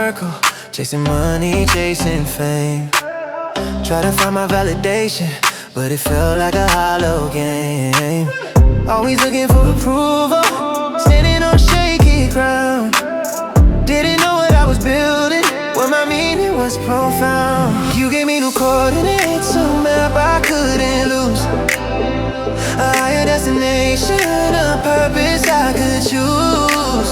circle, chasing money, chasing fame. Try to find my validation, but it felt like a hollow game. Always looking for approval, standing on shaky ground. Didn't know what I was building, what my meaning was profound. You gave me new coordinates, a map I couldn't lose. A higher destination, a purpose I could choose.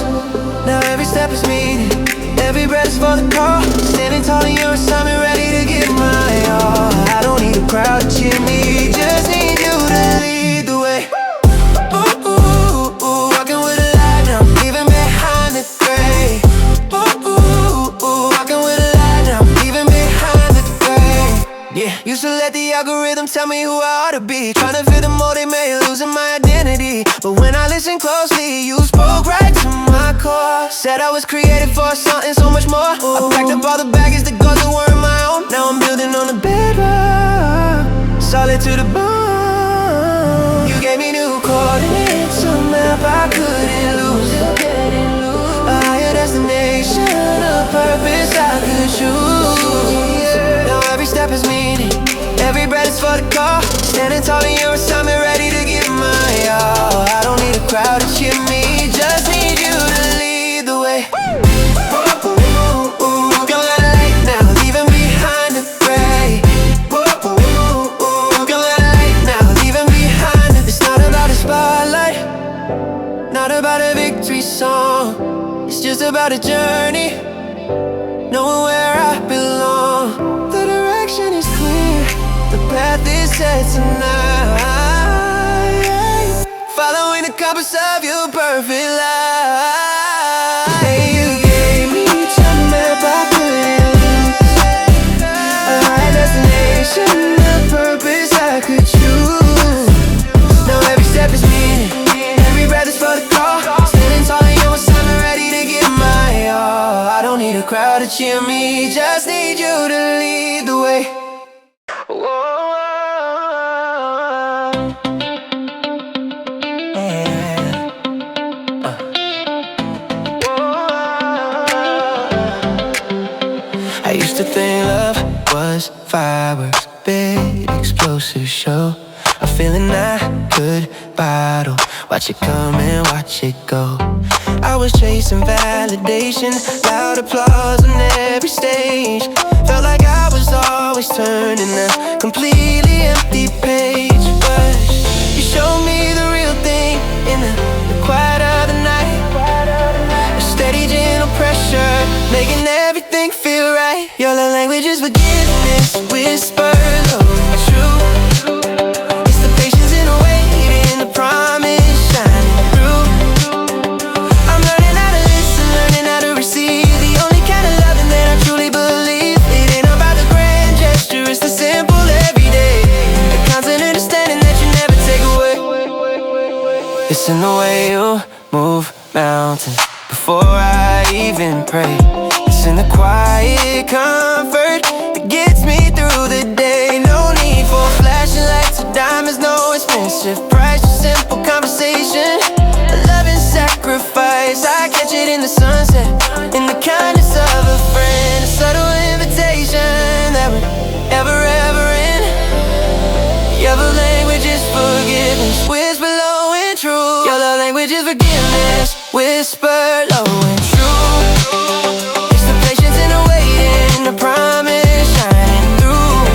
Now every step is meaning, every breath is for the call. Standing tall in your assignment, ready to give my all. I don't need a crowd to cheer me, just need you to lead the way. Ooh, ooh, ooh, walking with a light now, leaving behind the gray. Ooh, ooh, ooh, walking with a light now, leaving behind the gray. Yeah, used to let the algorithm tell me who I ought to be, trying to fit the mold they made, losing my identity. But when I listened closely, you spoke right to my core. Said I was created for something so much more. I packed up all the baggage that goes that weren't my own. Now I'm building on the bedrock, solid to the bone. You gave me new coordinates, a map I couldn't lose. A higher destination, a purpose I could choose. Now every step is meaning, every breath is for the call. Standing tall in your assignment, ready to give my all. I don't need a crowd to cheer me, just need you to lead the way. Not about a victory song, it's just about a journey, knowing where I belong. The direction is clear, the path is set tonight. Following the compass of your perfect life. Hey, you gave me each map I couldn't lose. A high destination, a purpose I could choose. Now every step is meaning, every breath is for the call. Standing tall in your assignment, ready to give my all. I don't need a crowd to cheer me, just need you to lead the way. Whoa, I used to think love was fireworks, big explosive show. A feeling I could bottle, watch it come and watch it go. I was chasing validation, loud applause on every stage. Felt like I was always turning a completely empty page. But you showed me the real thing in the quiet of the night. A steady, gentle pressure, making everything feel right. Your love language is forgiveness, whisper low and true. It's in the way you move mountains before I even pray. It's in the quiet comfort that gets me through the day. No need for flashing lights or diamonds, no expensive price, just simple conversation, a loving sacrifice. I catch it in the sunset, in the kindness of a friend, a subtle invitation that would ever end. Your love language is forgiveness, whisper low and true. Your love language is forgiveness, whisper low and true. It's the patience and the waiting, the promise shining through.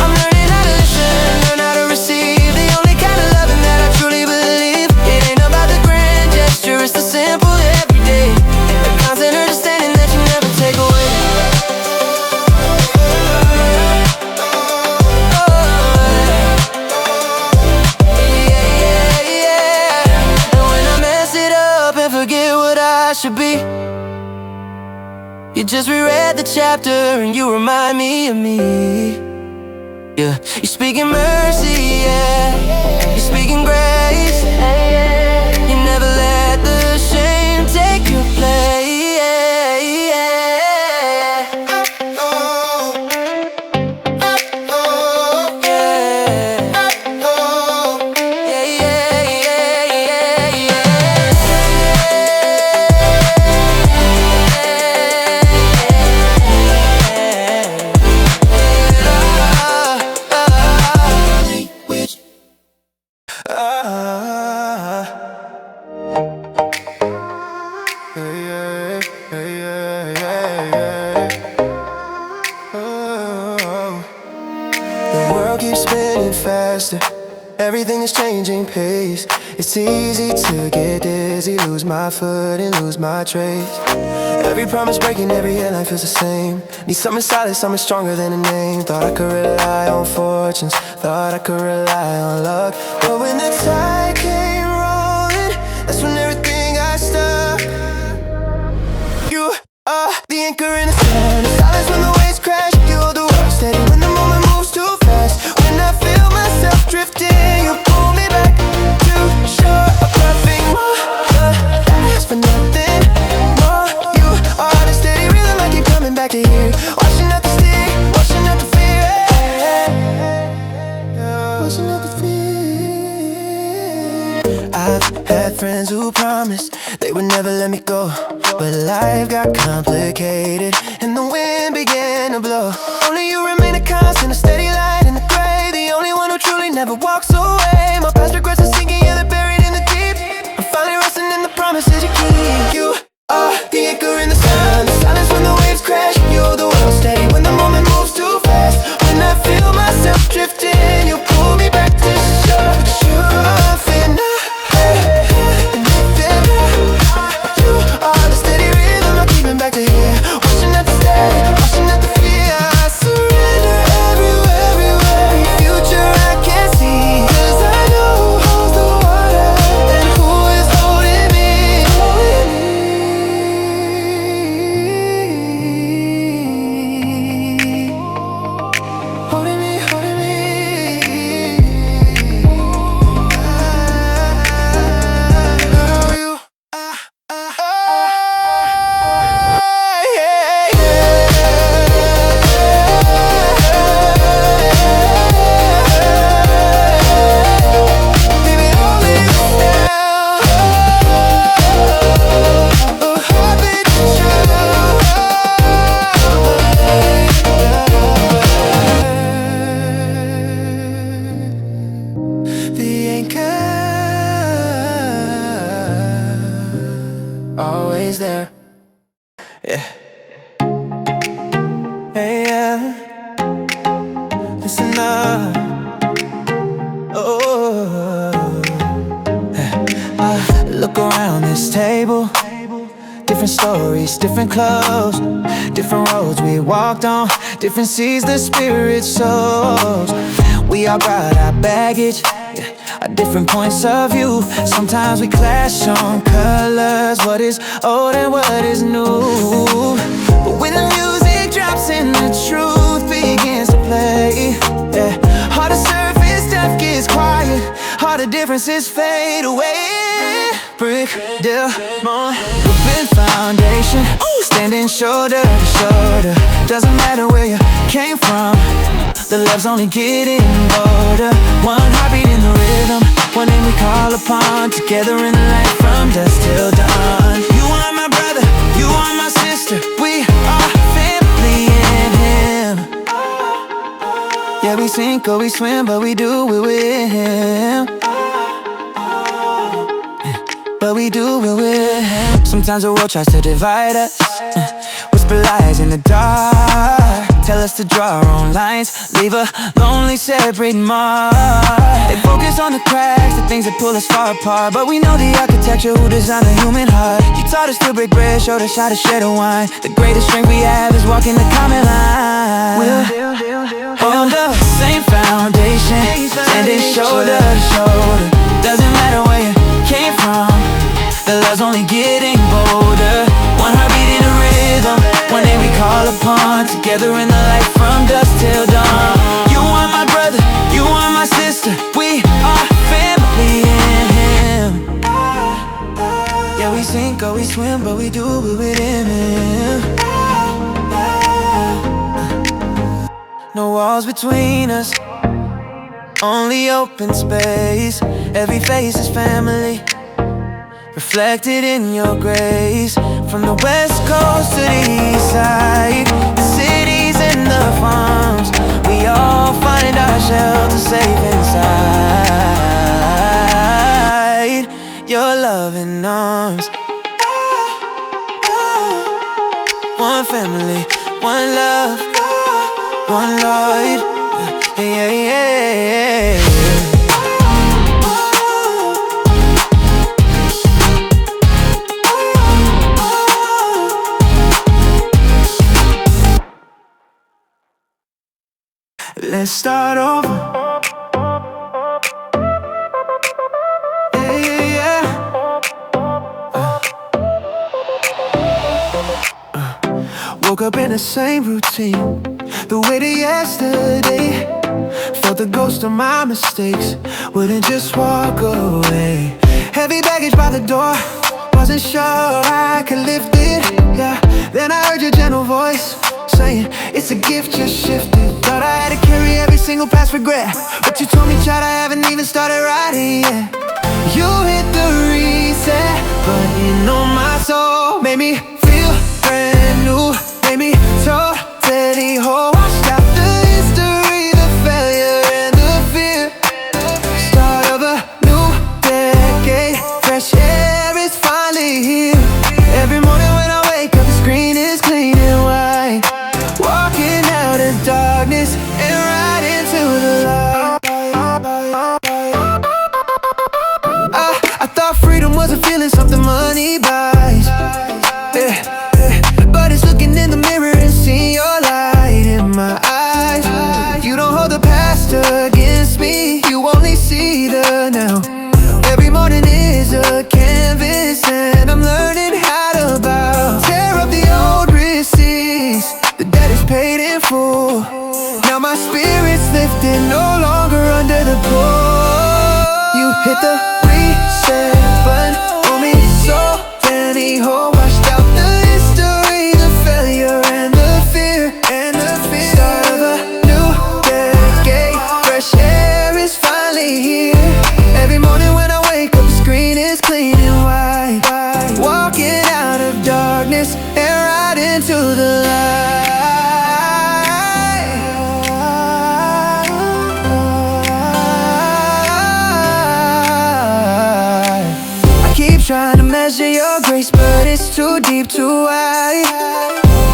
I'm learning how to listen, learn how to receive, the only kind of loving that I truly believe. It ain't about the grand gesture, it's the simple everyday, the constant understanding that you never take away. Should be. You just reread the chapter and you remind me of me. Yeah, you're speaking mercy, yeah. You're speaking grace. You never let the shame take your place. faster. Everything is changing pace. It's easy to get dizzy, lose my foot and lose my trace. Every promise breaking, every headline feels the same. Need something solid, something stronger than a name. Thought I could rely on fortunes, thought I could rely on luck. But when the tide came rolling, that's when everything got stuck. You are the anchor in the sand, the silence when the waves crash. You hold the world steady when the moment moves too fast. When I feel myself drifting, you pull me back to shore. A perfect more, ask for nothing more. You are the steady rhythm, I keep coming back to here. Washing out the stick, washing out the fear, washing out the fear. I've had friends who promised they would never let me go, but life got complicated and the wind began to blow. Only you remain a constant, a steady light in the gray. The only one who truly never walks away. My past regrets are sinking, yeah, they're buried in the deep. I'm finally resting in the promises you keep. You are the anchor in the sun, the silence when the waves crash. You hold the world steady when the moment moves too fast. When I feel myself drifting, you pull me back to shore. But you are finna. Back to here, washing out the steady, washing out the fear. I surrender everywhere, every future I can't see. 'Cause I know who holds the water and who is holding me. Holding me, holding me. Always there, yeah. Hey, yeah. Listen up. Oh, I look around this table. Different stories, different clothes, different roads we walked on, different seas the spirit sows. We all brought our baggage, our different points of view. Sometimes we clash on colors, what is old and what is new. But when the music drops and the truth begins to play, yeah, all the surface stuff gets quiet, all the differences fade away. Brick, diamond, open foundation, standing shoulder to shoulder. Doesn't matter where you came from, the love's only getting bolder. One heartbeat in the rhythm, one name we call upon. Together in the light from dusk till dawn. You are my brother, you are my sister. We are family in him. Yeah, we sink or we swim, but we do it with him. But we do it with him. Sometimes the world tries to divide us, whisper lies in the dark, tell us to draw our own lines, leave a lonely separating mark. They focus on the cracks, the things that pull us far apart, but we know the architecture who designed the human heart. You taught us to break bread, showed us how to share the wine. The greatest strength we have is walking the common line. We'll on the same foundation, standing shoulder to shoulder. Doesn't matter where you came from, the love's only getting bolder. One heartbeat in a rhythm, one name we call upon. Together in the light from dusk till dawn. You are my brother, you are my sister. We are family in him. Yeah, we sink or we swim, but we do it with him. No walls between us, only open space. Every face is family, reflected in your grace. From the west coast to the east side, the cities and the farms, we all find our shelter safe inside your loving arms. One family, one love, one Lord. Yeah, yeah. Let's start over. Yeah, woke up in the same routine, the way to yesterday. Felt the ghost of my mistakes, wouldn't just walk away. Heavy baggage by the door, wasn't sure I could lift it. Yeah, then I heard your gentle voice saying, it's a gift, just shifted. Thought I had to carry every single past regret, but you told me, child, I haven't even started writing yet. You hit the reset button on my soul, made me feel brand new, made me totally whole. Washed out the history, the failure and the fear. Start of a new decade, fresh air is finally here. Every morning when I wake up, the screen is clean and white. Walking out of darkness and right into the light. I thought freedom was a feeling, something money buys. But it's looking in the mirror and seeing your light in my eyes. You don't hold the past against me, you only see the now. Every morning is a canvas and I'm learning how to bow. Tear up the old receipts, the debt is paid in full. Now my spirit's lifted, no longer under the pull. You hit the reset button on me, so many holes. Washed out the history, the failure and the fear. Start of a new decade, fresh air is finally here. Every morning when I wake up, the screen is clean and white. Walking out of darkness and right into the light. I keep trying to measure your grace, but it's too deep, too wide.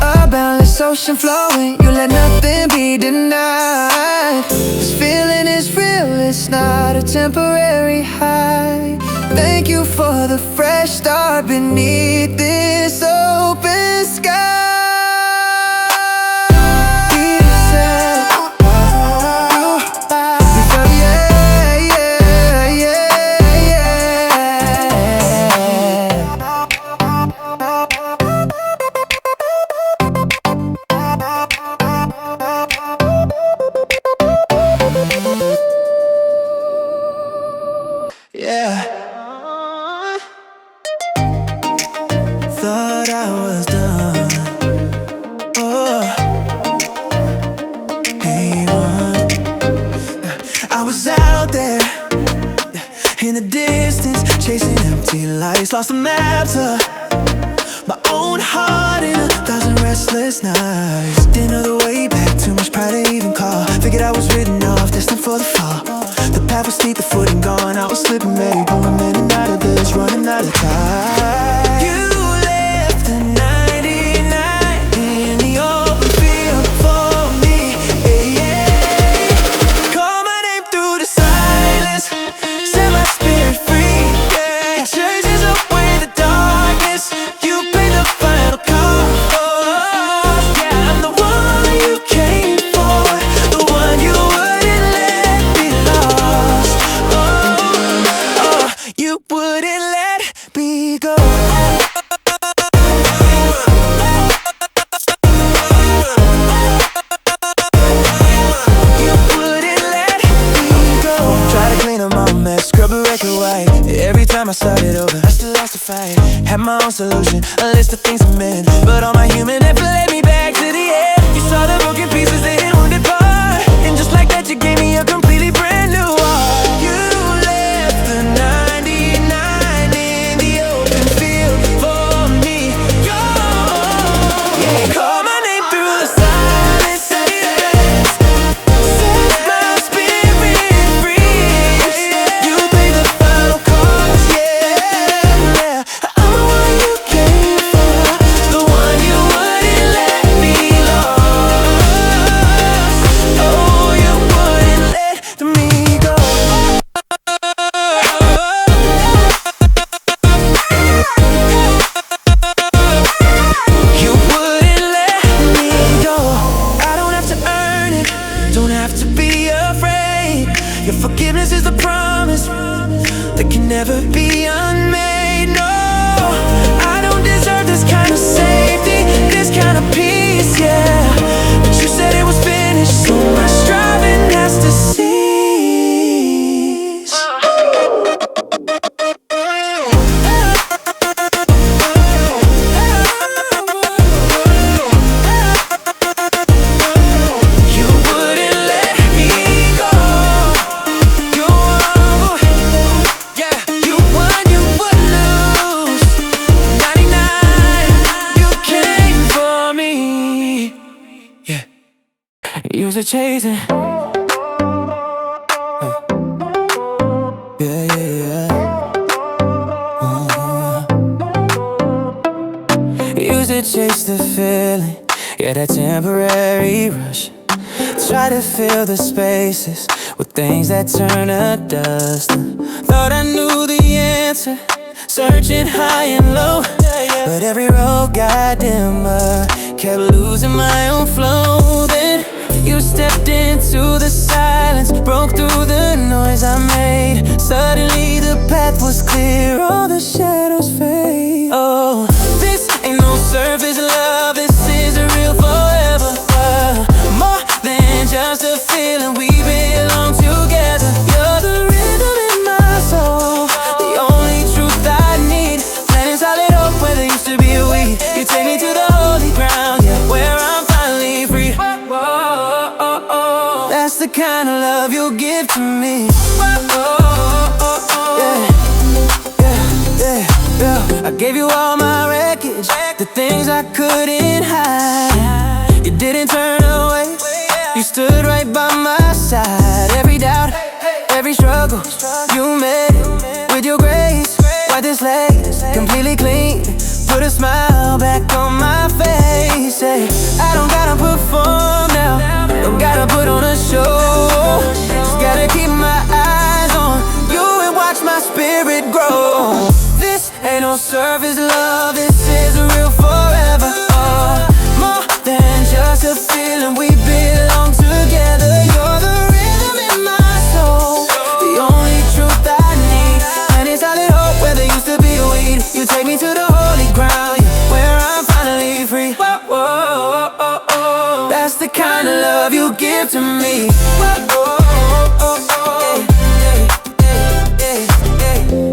A boundless ocean flowing, you let nothing be denied. This feeling is real, it's not a temporary high. Thank you for the fresh start beneath this open sky. Yeah. Thought I was done. Oh, hey, one. I was out there in the distance, chasing empty lights. Lost the map to my own heart in 1,000 restless nights. Didn't know the way back, too much pride to even call. Figured I was written off, destined for the fall. The path was steep, the footing gone. I was slipping, maybe going in and out of this, running out of time. You left the 99 in the open field for me. Yeah, yeah. Call my name through the silence, set my spirit free. Yeah, it chases away the darkness. You paid the final cost. Yeah, I'm the one you came for, the one you wouldn't let be lost. You wouldn't let me go. You wouldn't let me go. Try to clean up my mess, scrub a record white. Every time I started over, I still lost a fight. Had my own solution, a list of things I meant, but all my human effort led me back to the end. You saw the broken pieces, they didn't wound apart, and just like that you gave me a completely brand new heart. You left the 99 in the open field for me. Yeah, call my name through the silence, set my spirit free. You pay the final cost. Yeah, I'm the one you came for, the one you wouldn't let Your forgiveness is the promise that can never be unmade. No, I don't deserve this kind of safety, this kind of peace, yeah. But you said it was finished, so my striving has to cease. Use it chasing. Yeah, yeah, yeah. Use it, chase the feeling. Yeah, that temporary rush. Try to fill the spaces with things that turn to dust. Thought I knew the answer, searching high and low, but every road got dimmer. Kept losing my own flow. Then you stepped into the silence, broke through the noise I made. Suddenly the path was clear, all the shadows fade. Oh, this ain't no surface love, this is a real forever. More than just a feeling, we belong together. You're the rhythm in my soul, the only truth I need. Planting solid hope where there used to be a weed. You take me to the holy ground, yeah, where I'm finally free. That's the kind of love you give to me. Yeah, yeah, yeah, yeah. I gave you all my wreckage, the things I couldn't hide. You didn't turn away, you stood right by my side. Every doubt, every struggle, you made it with your grace. Wipe this slate completely clean, put a smile back on my face. Hey, I don't gotta perform now, don't gotta put on a show. Just gotta keep my eyes on you and watch my spirit grow. This ain't no surface love, this is a real forever. More than just a feeling, we belong together. You're the rhythm in my soul, the only truth I need. And it's solid hope where there used to be a weed. You take me to the holy ground, yeah, where I'm finally free. Whoa, whoa, oh, oh. That's the kind of love you give to me. Whoa, oh, oh, oh.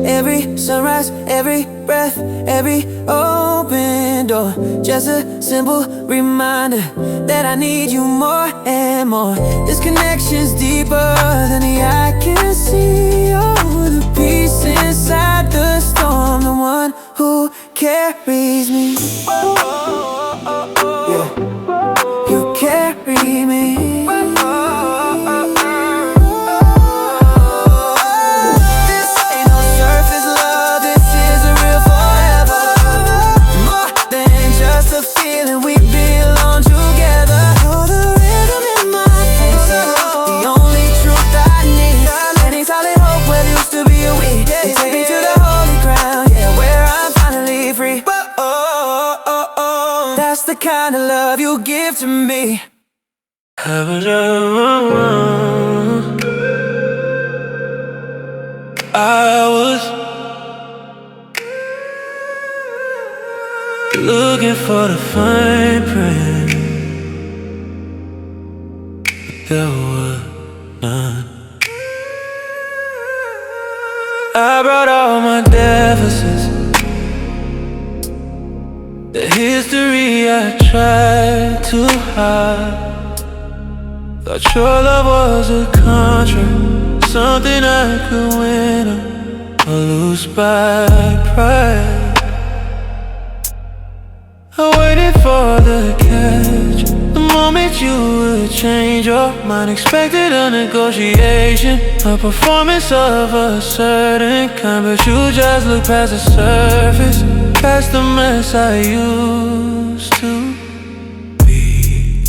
Every sunrise, every breath, every open door, just a simple reminder that I need you more and more. This connection's deeper than the eye can see. Oh, the peace inside the storm, the one who carries me. Yeah, you carry me. The kind of love you give to me. I was looking for the fine print, but there was none. I brought all my deficits, the history I tried to hide. Thought your love was a contract, something I could win or lose by pride. I waited for the catch, the moment you would change your mind. Expected a negotiation, a performance of a certain kind, but you just look past the surface, past the mess I used to be.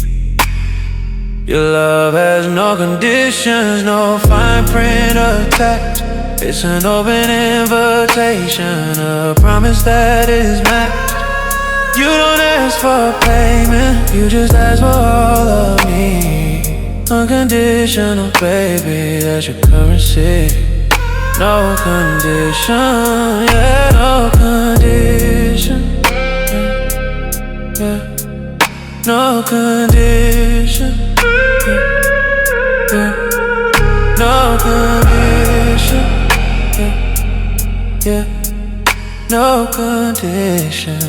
Your love has no conditions, no fine print attached. It's an open invitation, a promise that is matched. You don't ask for payment, you just ask for all of me. Unconditional, baby, that's your currency. No condition, yeah, no condition. Yeah, no condition. Yeah, no condition. Yeah, no condition.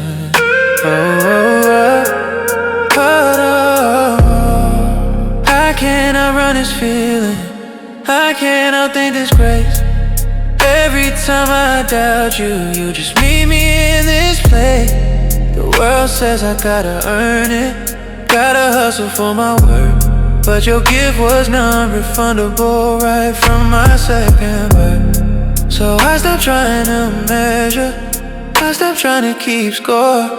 I cannot run this feeling. I can't outthink this grace. Every time I doubt you, you just meet me in this place. The world says I gotta earn it, gotta hustle for my work, but your gift was non-refundable right from my second birth. So I stopped trying to measure, I stopped trying to keep score.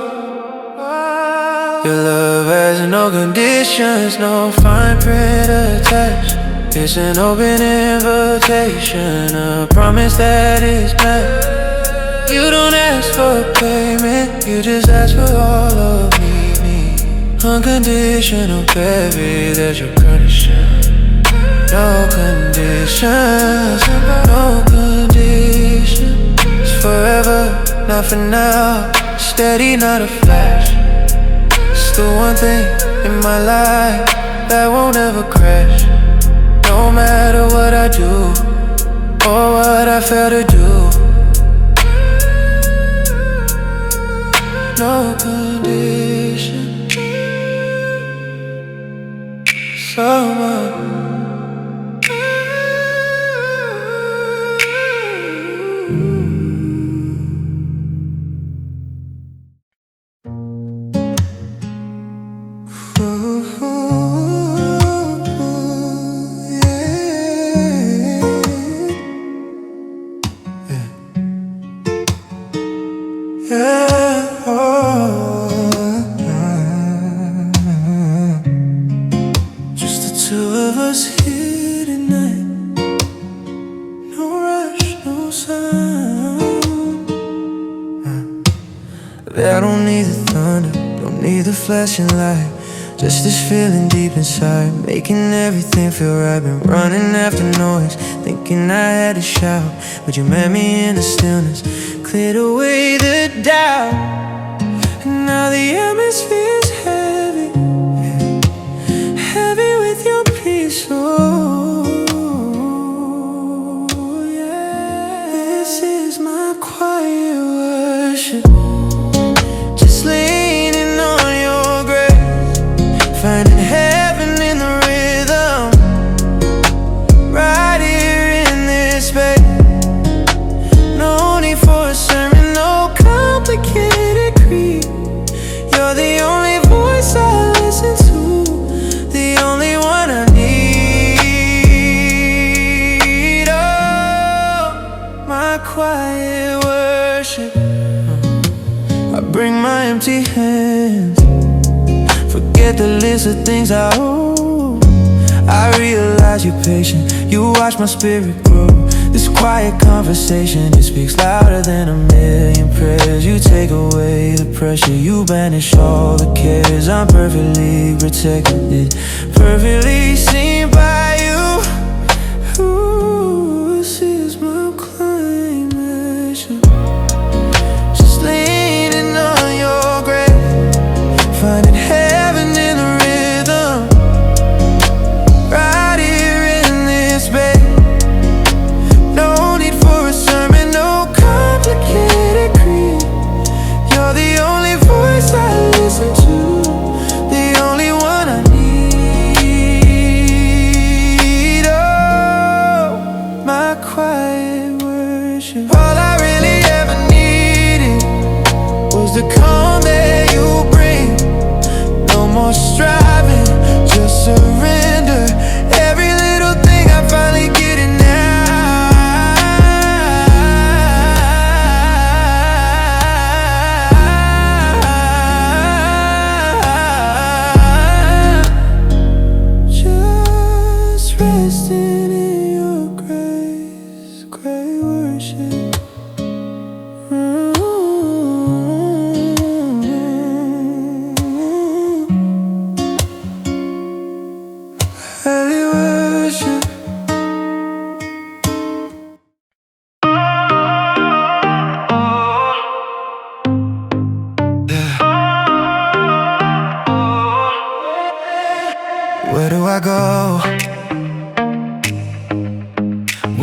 Your love has no conditions, no fine print attached. It's an open invitation, a promise that is met. You don't ask for payment, you just ask for all of me. Unconditional, baby, there's your condition. No conditions, no condition. It's forever, not for now. Steady, not a flash. It's the one thing in my life that won't ever crash. No matter what I do or what I fail to do. No condition. So much. I don't need the thunder, don't need the flashing light. Just this feeling deep inside, making everything feel right. Been running after noise, thinking I had to shout, but you met me in the stillness, cleared away the doubt. And now the atmosphere's heavy, heavy with your peace, oh yeah. This is my quiet worship, leaning on your grace, finding heaven in the rhythm, right here in this space. No need for a sermon, no complicated creed. You're the only voice I listen to, the only one I need. Oh, my quiet worship. I bring my empty hands, forget the list of things I owe. I realize you're patient, you watch my spirit grow. This quiet conversation, it speaks louder than a million prayers. You take away the pressure, you banish all the cares. I'm perfectly protected, perfectly seen by you. Ooh, this is my claimation. Finding heaven in the rhythm, right here in this space. No need for a sermon, no complicated creed. You're the only voice I listen to, the only one I need.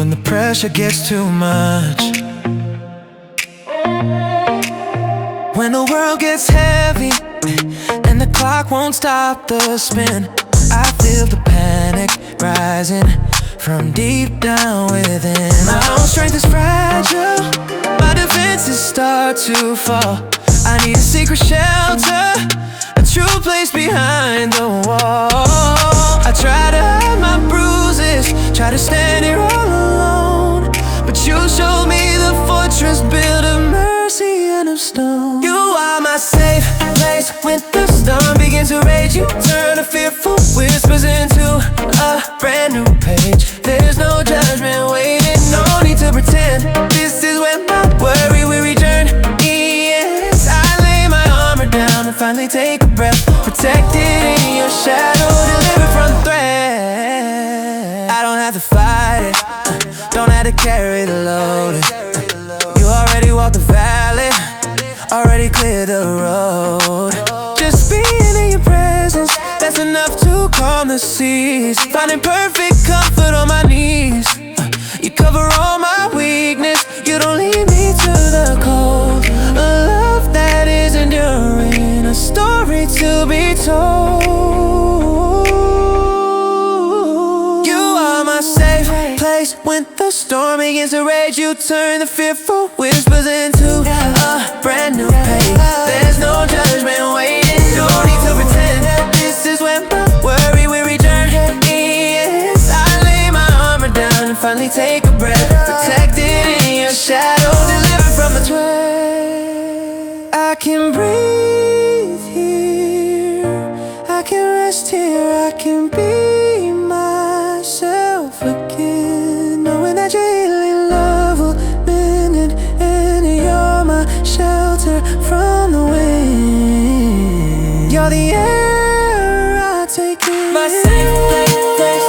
when the pressure gets too much. When the world gets heavy and the clock won't stop the spin, I feel the panic rising from deep down within. My own strength is fragile, my defenses start to fall. I need a secret shelter, a true place behind the wall. I try to hide my bruises, try to stand here all alone, but you showed me the fortress built of mercy and of stone. You are my safe place when the storm begins to rage. You turn the fearful whispers into a brand new page. There's no judgment waiting, no need to pretend. This is when my worry will return. Yes, I lay my armor down and finally take a breath, protected in your shadow, delivered from threat. I don't have to fight it, don't have to carry the load. You already walked the valley, already cleared the road. Just being in your presence, that's enough to calm the seas. Finding perfect comfort on my knees. You cover all my weakness, you don't leave me to the cold. A love that is enduring, a story to be told. You are my safe place when the storm begins to rage. You turn the fearful whispers into a brand new page. There's no judgment waiting, no need to pretend. This is when my worry will return. Yes, I lay my armor down and finally take a breath, protected in your shadow, delivered from the threat. I can breathe here, I can rest here, I can be myself again, knowing that your healing love will mend it, and you're my shelter from the wind. You're the air I take in, my safe place.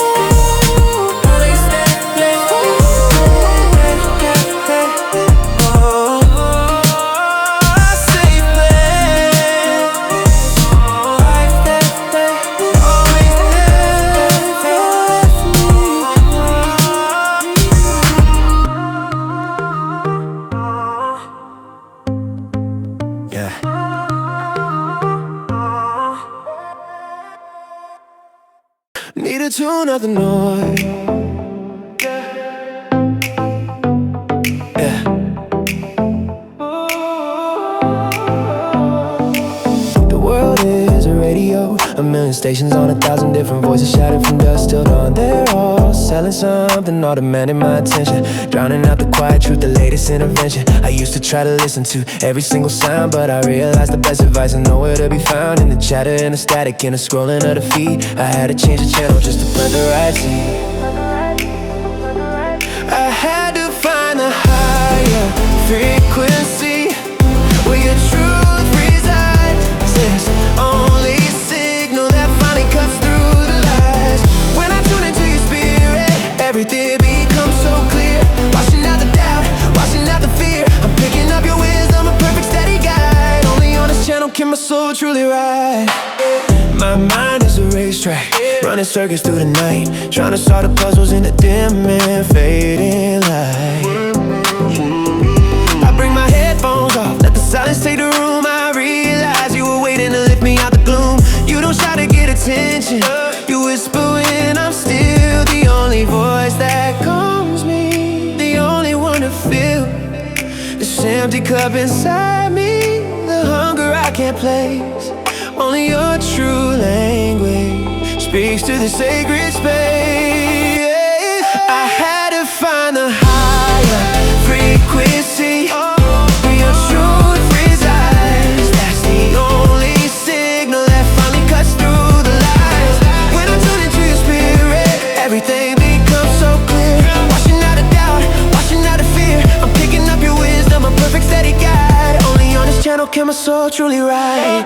Need a tune of the noise. Yeah. The world is a radio, a million stations on 1,000 different voices shouting from dusk till dawn. They're all selling something, all demanding my attention, drowning out the quiet truth, the latest intervention. I used to try to listen to every single sound, but I realized the best advice is nowhere to be found in the chatter and the static and the scrolling of the feed. I had to change the channel just to plant the right seed. I had to find a higher frequency where your truth resides. This only signal that finally cuts through the lies. When I tune into your spirit, everything becomes so clear. Washing out the doubt, washing out the fear. I'm picking up your wisdom, a perfect steady guide. Only on this channel can my soul truly ride. My mind is a racetrack, running circuits through the night, trying to solve the puzzles in the dim and fading light. I bring my headphones off, let the silence take the room. I realize you were waiting to lift me out the gloom. You don't shout to get attention, you whisper when I'm still. The only voice that calms me, the only one to feel this empty cup inside me, the hunger I can't place. Only your true language speaks to the sacred space. I had to find the higher frequency where your truth resides. That's the only signal that finally cuts through the lies. When I tune into your spirit, everything becomes so clear. Washing out the doubt, washing out the fear. I'm picking up your wisdom, a perfect steady guide. Only on this channel can my soul truly ride.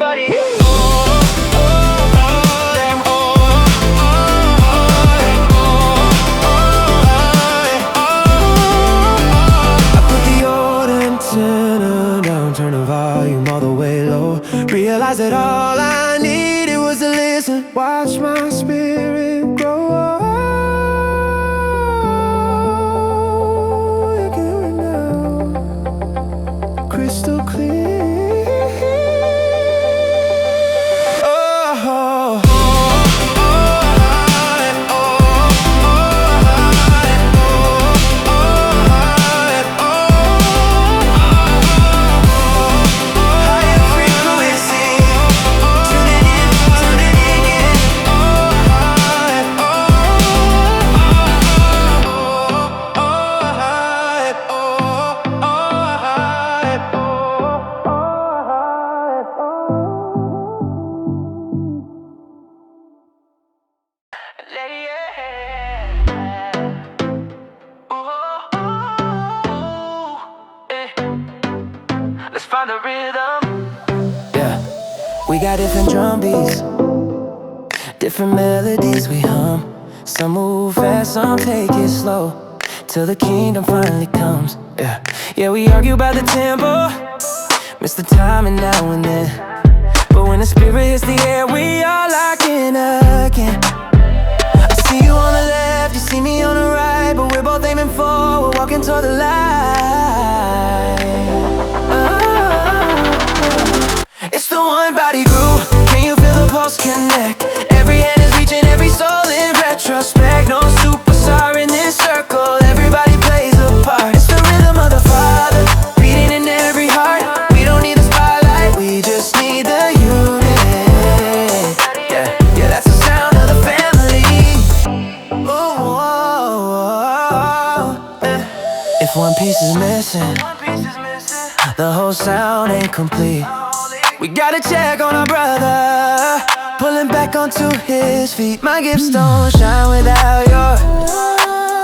Turn the volume all the way low. Realized that all I needed was to listen. Watch my spirit grow. find the rhythm. Yeah, we got different drum beats, different melodies we hum. Some move fast, some take it slow, till the kingdom finally comes. Yeah, yeah, we argue about the tempo, miss the timing now and then. But when the spirit hits the air, we are locking again. I see you on the left, you see me on the right, but we're both aiming forward, walking toward the light. It's the one body groove. Can you feel the pulse connect? Every hand is reaching, every soul in retrospect. No superstar in this circle, everybody plays a part. It's the rhythm of the Father, beating in every heart. We don't need the spotlight, we just need the unity. Yeah, yeah, that's the sound of the family. If one piece is missing, the whole sound ain't complete. We gotta check on our brother, pulling back onto his feet. My gifts don't shine without yours,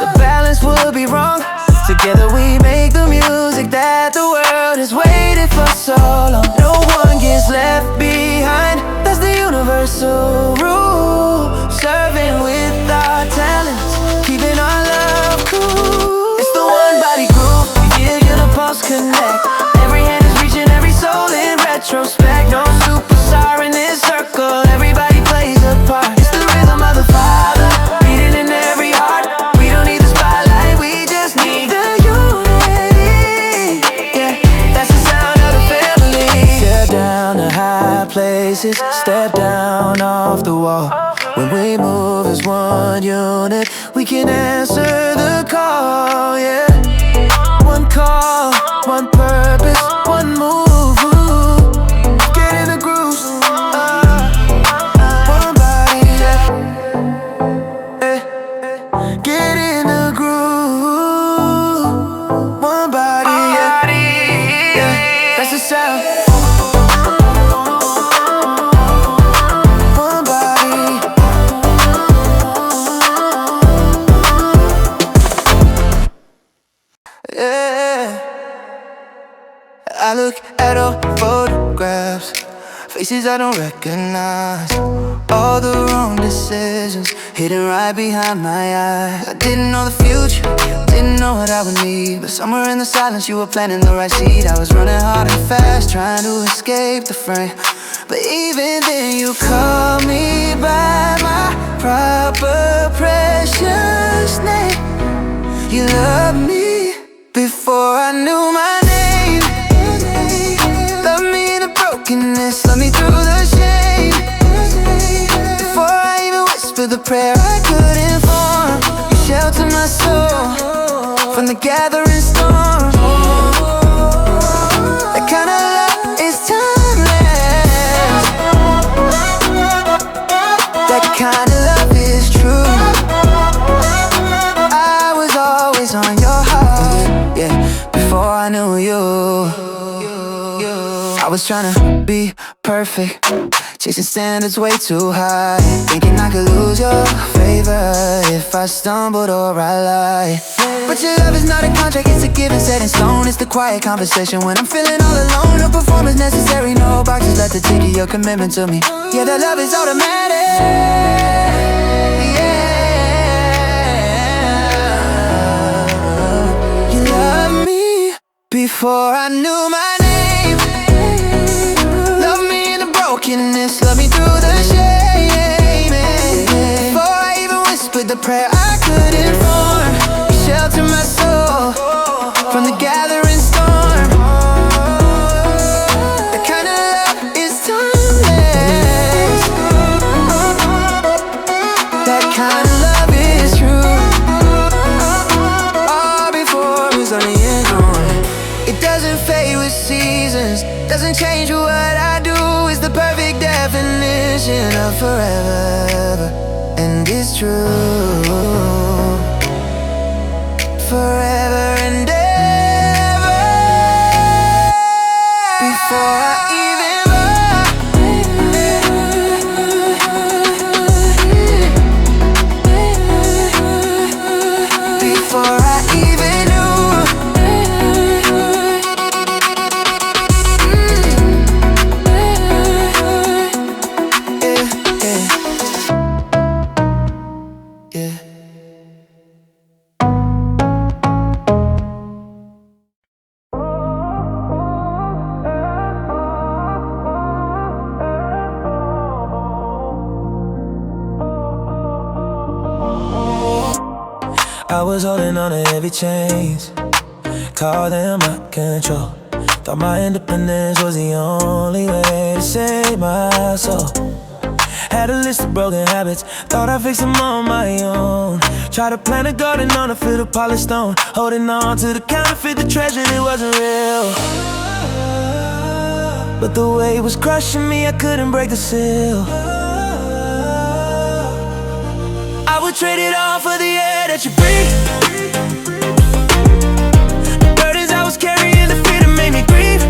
the balance would be wrong. Together we make the music that the world has waited for so long. No one gets left behind, that's the universal rule. Serving with our talents, keeping our love cool. It's the one body groove, we give you the pulse connect. Every hand is reaching, every soul in retrospect. No superstar in this circle, everybody plays a part. It's the rhythm of the Father, beating in every heart. We don't need the spotlight, we just need the unity. Yeah, that's the sound of the family. Step down to high places, step down off the wall. When we move as one unit, we can answer the call. Yeah, one call, one purpose, one move. Get in the groove, one body, yeah. Get in the groove, one body, yeah. Yeah, that's the sound. One body. Yeah, I look at old photographs, faces I don't recognize. All the wrong decisions hidden right behind my eyes. I didn't know the future, didn't know what I would need, but somewhere in the silence you were planting the right seed. I was running hard and fast, trying to escape the frame, but even then you called me by my proper precious name. You loved me before I knew my name. Love me in the brokenness, love me through the shame. Before I even whispered the prayer I couldn't form, you sheltered my soul from the gathering storm. That kind of love is timeless, that kind of love is true. I was always on your heart, yeah, before I knew you. I was tryna be perfect, chasing standards way too high, thinking I could lose your favor if I stumbled or I lied. But your love is not a contract, it's a given set in stone. It's the quiet conversation when I'm feeling all alone. No performance necessary, no boxes left to tick your commitment to me. Yeah, that love is automatic. Yeah, you love me before I knew my name. Brokenness, love me through the shame. Before I even whispered the prayer I couldn't form, you sheltered my soul from the gathering storm. That kind of love is timeless, that kind of love is true. All before it was on the end on. It doesn't fade with seasons, doesn't change what I do. The perfect definition of forever, and it's true. Forever and ever. Before I even before I even knew. I was holding on to every chains, call them my control. Thought my independence was the only way to save my soul. Had a list of broken habits, thought I'd fix them on my own. Tried to plant a garden on a field of polished stone, holding on to the counterfeit, the treasure that wasn't real. But the weight was crushing me, I couldn't break the seal. I would trade it all for the air that you breathe. The burdens I was carrying, the fear that made me grieve.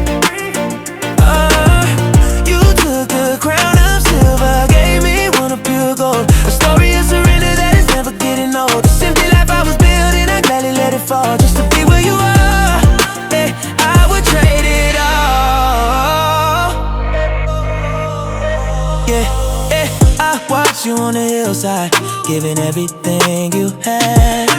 You took a crown of silver, gave me one of pure gold. A story of surrender that is never getting old. This empty life I was building, I gladly let it fall just to be where you are. Yeah, I would trade it all. Yeah, yeah, I watched you on the hillside, giving everything you had.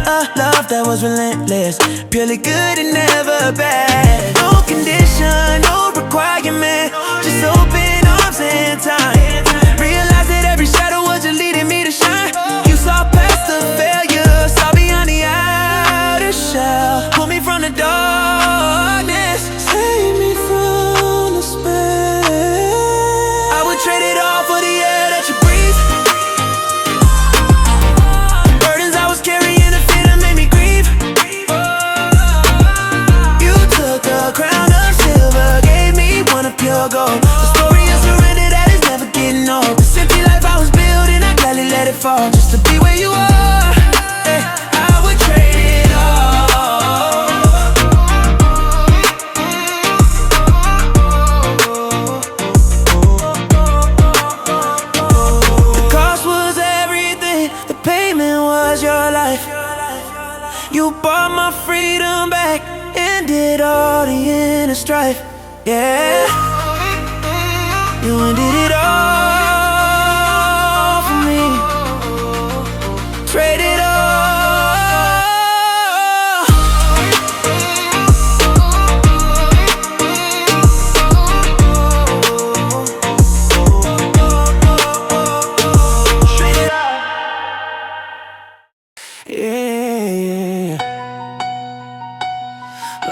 A love that was relentless, purely good and never bad. No condition, no requirement, just open arms and time. Realized that every shadow was just leading me to shine. You saw past the failure, saw beyond the outer shell. Pull me from the darkness, save me from the spell. I would trade it all for the air that you breathe. Burdens I was carrying, the fear that made me grieve. You took a crown of silver, gave me one of pure gold. A story of surrender that is never getting old. This empty life I was building, I gladly let it fall just to be where you are. Hey, I would trade it all. The cost was everything, the payment was your life. You bought my freedom back, ended all the inner strife. Yeah, you ended it all for me. Trade it all. Trade it all. Yeah.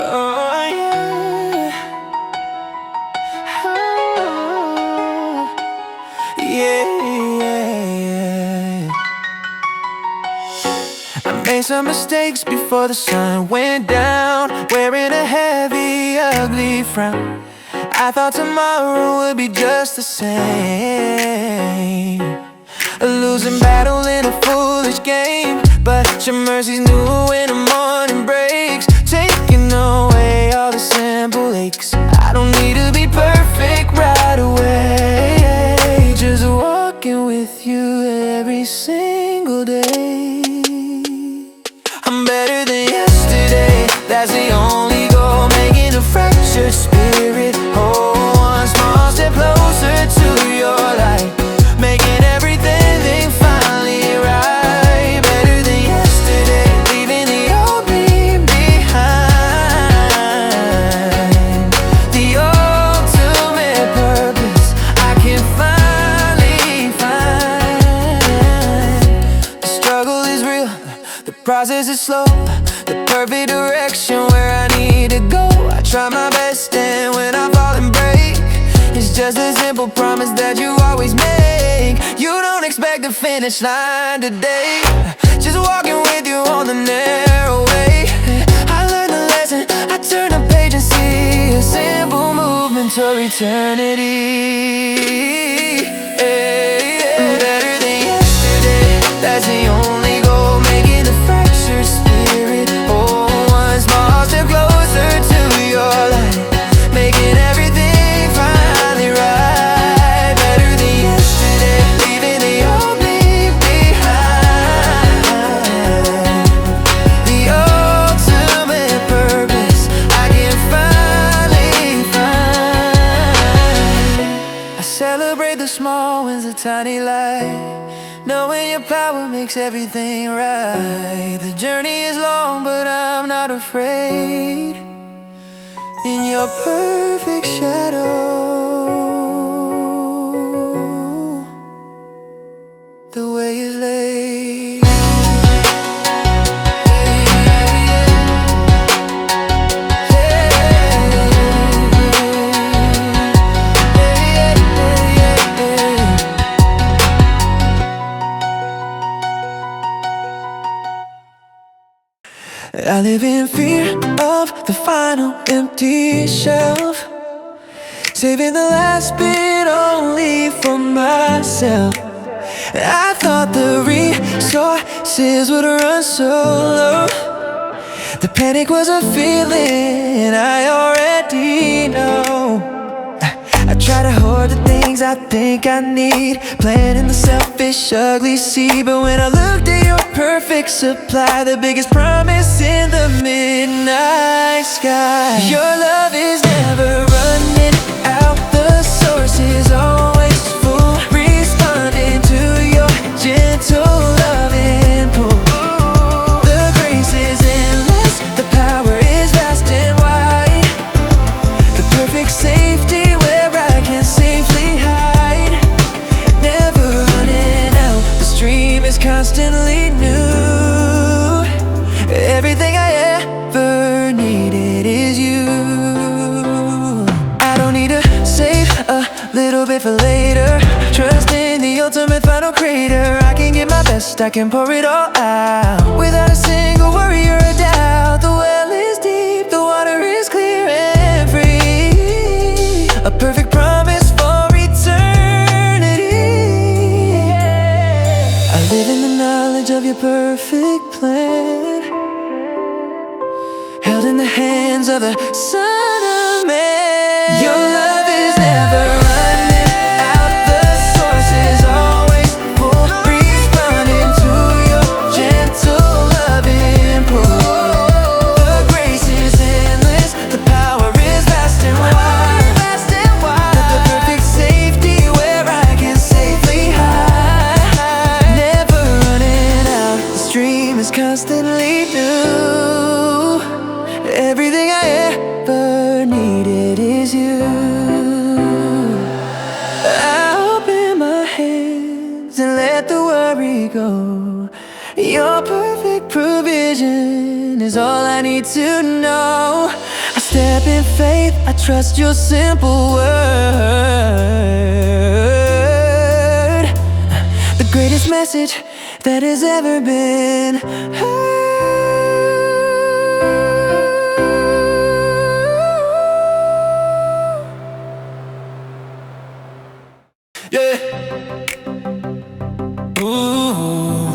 Oh yeah. Yeah. I made some mistakes before the sun went down, wearing a heavy, ugly frown. I thought tomorrow would be just the same, a losing battle in a foolish game. But your mercy's new when the morning breaks, taking away all the simple aches. I don't need to be perfect right away, just walking with you every single day. I'm better than yesterday, that's the only goal. Making a fractured spirit whole, one small step closer to your light, making everything finally right. Better than yesterday, leaving the old me behind. The ultimate purpose I can finally find. The struggle is real, the process is slow, the perfect direction where I need to go. I try my best and when I fall and break, it's just a simple promise that you always make. You don't expect the finish line today, just walking with you on the narrow way. I learned the lesson, I turn the page and see a simple movement to eternity. Better than yesterday, that's the only goal. Making the fractured spirit whole, one small step closer to your light, making everything finally right. Better than yesterday, leaving the old me behind. The ultimate purpose I can finally find. I celebrate the small wins, the tiny light, knowing your power makes everything right. The journey is long, but I'm not afraid. In your perfect shadow, the way is laid. I live in fear of the final empty shelf, saving the last bit only for myself. I thought the resources would run so low. The panic was a feeling I already know. I try to hoard the things I think I need, planting the selfish, ugly seed. But when I looked at your perfect supply, the biggest promise in the midnight sky, your love is never running out. The source is always full, responding to your gentle loving pull. The grace is endless, the power is vast and wide. The perfect safety where I can safely hide. Never running out, the stream is constantly new. Everything I ever needed is you. I don't need to save a little bit for later, trust in the ultimate final creator. I can give my best, I can pour it all out, without a single worry or a doubt. The well is deep, the water is clear and free, a perfect promise for eternity. I live in the knowledge of your perfect plan, held in the hands of the Son of Man. Your love is never running out. The source is always full, responding to your gentle loving pull. The grace is endless, the power is vast and wide. The perfect safety where I can safely hide. Never running out, the stream is constantly new. Everything I ever needed is you. I open my hands and let the worry go. Your perfect provision is all I need to know. I step in faith, I trust your simple word. The greatest message that has ever been heard. Yeah. Ooh.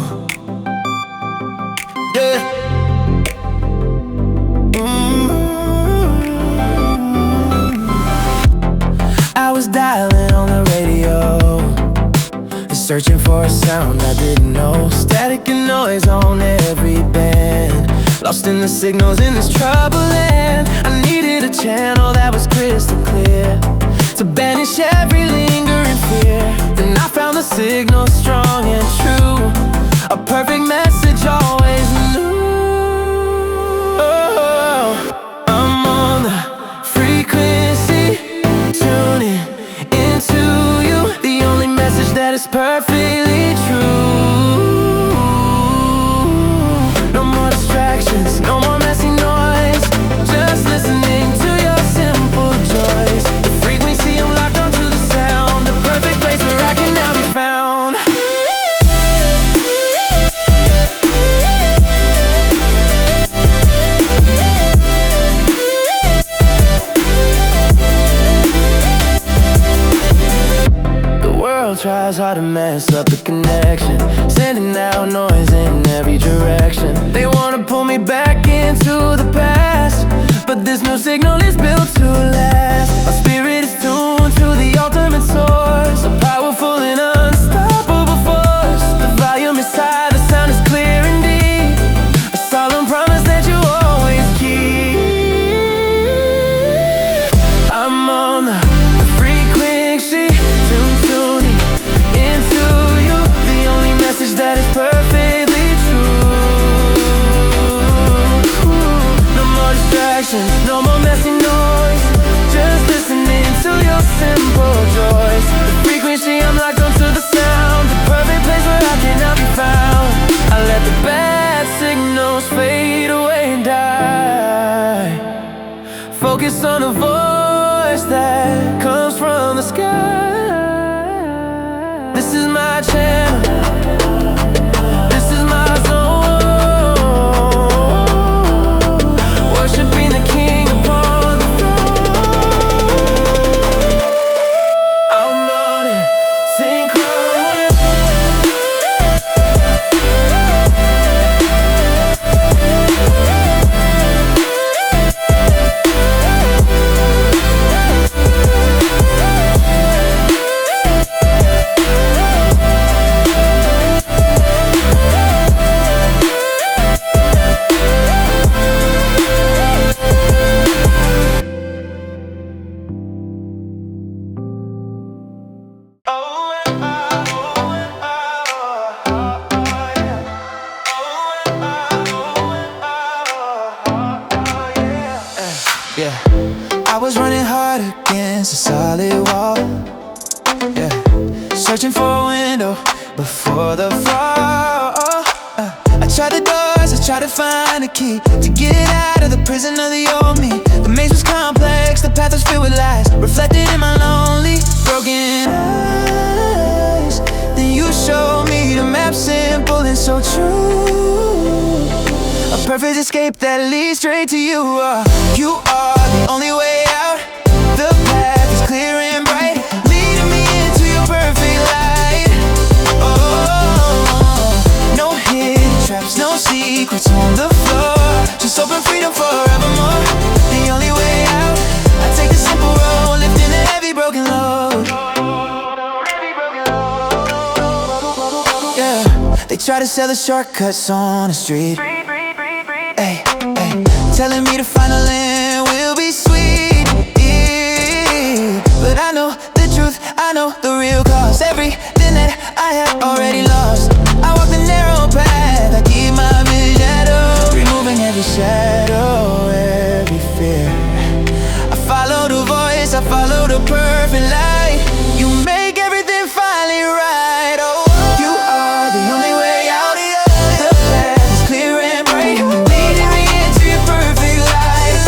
Yeah. I was dialing on the radio, searching for a sound I didn't know. Static and noise on every band, lost in the signals in this troubled land. I needed a channel that was crystal clear to banish every lingering fear. Then I found the signal strong and true, a perfect message always new. Oh, I'm on the frequency, tuning into you, the only message that is perfectly true. No more distractions, no more messy noise, just listening to your simple joys. The frequency I'm locked onto the sound, the perfect place where I can now be found. Tries hard to mess up the connection, sending out noise in every direction. They wanna pull me back into the past, but this new signal is built to last. My spirit is tuned to the ultimate source, a powerful and unstoppable force. The volume is high, the sound is clear and deep, a solemn promise that you always keep. I'm on the frequency, tuning into you, the only message that is perfectly true. No more distractions, no more messy noise, just listening to your simple joys. The frequency I'm locked onto the sound, the perfect place where I cannot be found. I let the bad signals fade away and die, focus on a voice that comes from the sky. This is my channel, this is my zone. right against a solid wall. Yeah, searching for a window before the fall. I tried the doors, I tried to find a key to get out of the prison of the old me. The maze was complex, the path was filled with lies, reflected in my lonely, broken eyes. Then you showed me the map, simple and so true. A perfect escape that leads straight to you. You are the only way out. The path is clear and bright, leading me into your perfect light. Oh, no hidden traps, no secrets on the floor. Just open freedom forevermore. The only way out. I take the simple road, lifting a heavy broken load. Yeah, they try to sell the shortcuts on the street. Ay, ay, telling me the final end will be sweet. Yeah, but I know the truth, I know the real cause. Everything that I had already lost. I walk the narrow path, I keep my vision up, removing every shadow, every fear. I follow the voice, I follow the perfect light. You make everything finally right. Oh, you are the only way out. The path is clear and bright, leading me into your perfect light.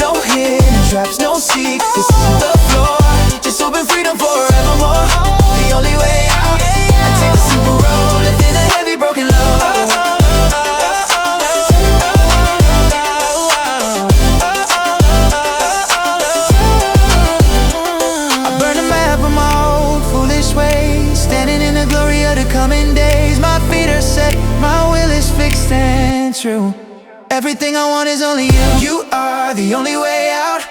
No hidden traps, no secrets on the floor. Just open freedom forevermore. The only way out. I take the simple road, lifting a heavy broken load. I burn a map of my old foolish ways, standing in the glory of the coming days. My feet are set, my will is fixed and true. Everything I want is only you. You are the only way out.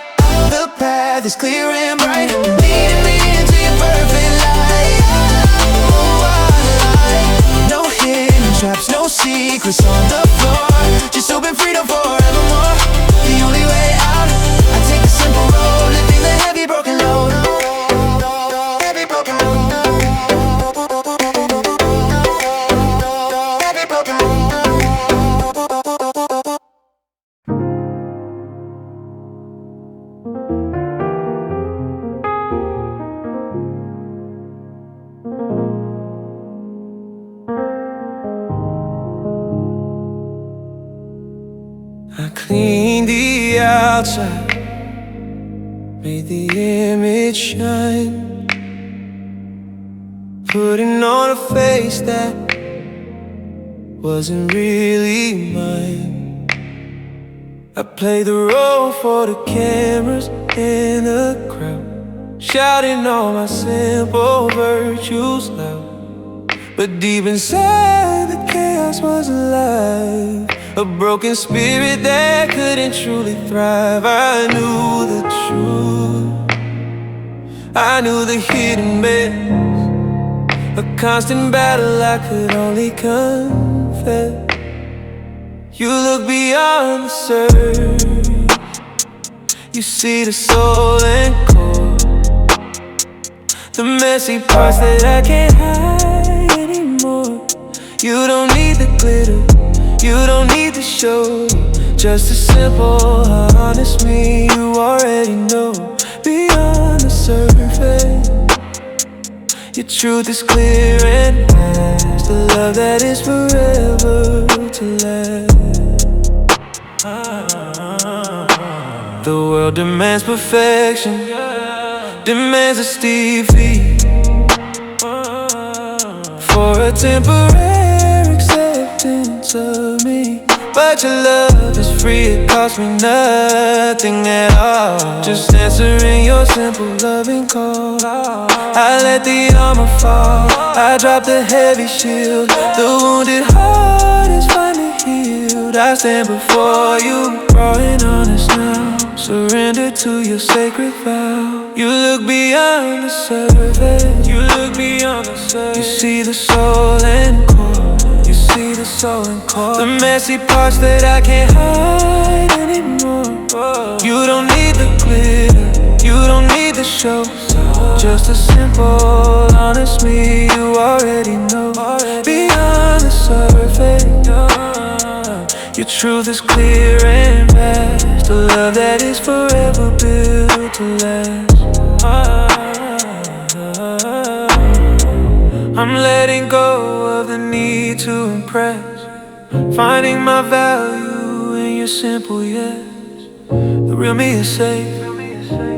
The path is clear and bright, leading me into your perfect light. Oh, no hidden traps, no secrets on the floor. Just open freedom forevermore. The only way out. I take the simple road, lifting the heavy broken load. Heavy broken load. Heavy broken load. I cleaned the outside, made the image shine, putting on a face that wasn't really mine. I played the role for the cameras in the crowd, shouting all my simple virtues loud. But deep inside the chaos was alive, a broken spirit that couldn't truly thrive. I knew the truth, I knew the hidden mess, a constant battle I could only confess. You look beyond the surface, you see the soul and core, the messy parts that I can't hide anymore. You don't need the glitter, you don't need the show, just a simple, honest me. You already know, beyond the surface, your truth is clear and fast, the love that is forever to last. The world demands perfection, demands a steep fee for a temporary acceptance of me. But your love is free, it cost me nothing at all, just answering your simple loving call. I let the armor fall, I dropped the heavy shield, the wounded heart is finally healed. I stand before you, raw and honest now, surrender to your sacred vow. You look beyond the surface, you look beyond the surface. You see the soul and core, you see the soul and core, the messy parts that I can't hide anymore. You don't need the glitter, you don't need the show, just a simple, honest me. You already know, beyond the surface, your Your truth is clear and vast, a love that is forever built to last. I'm letting go of the need to impress, finding my value in your simple yes. The real me is safe,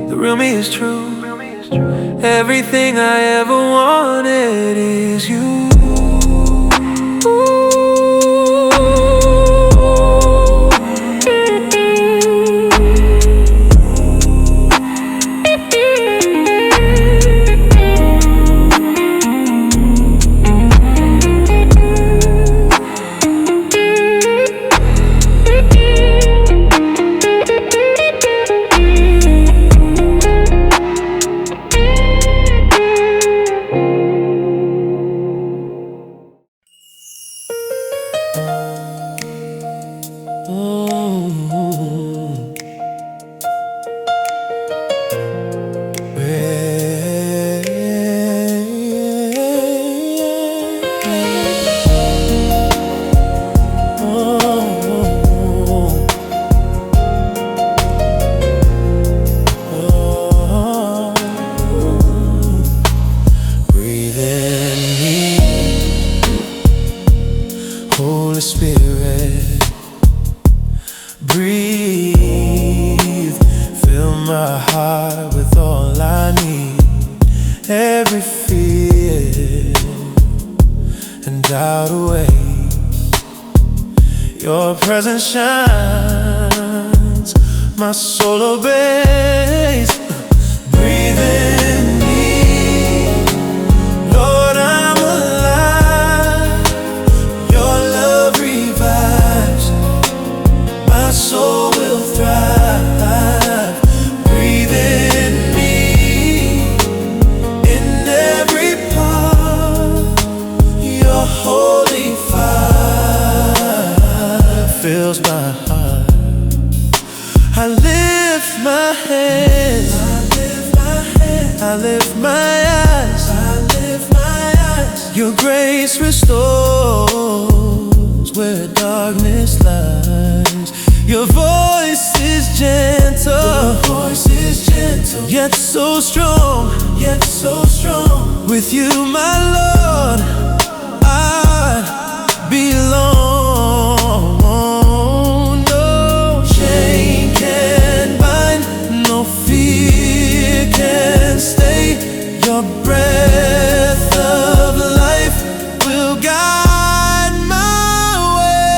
the real me is true. Everything I ever wanted is you. Your presence shines, my soul obeys. Breathe in me, Lord, I'm alive. Your love revives, my soul will thrive. Breathe in me, in every part, your holy fire fills my heart. I lift my hands, I lift my eyes, your grace restores where darkness lies. Your voice is gentle, yet so strong, with you, my Lord, I belong. No chain can bind, no fear can stay. Your breath of life will guide my way.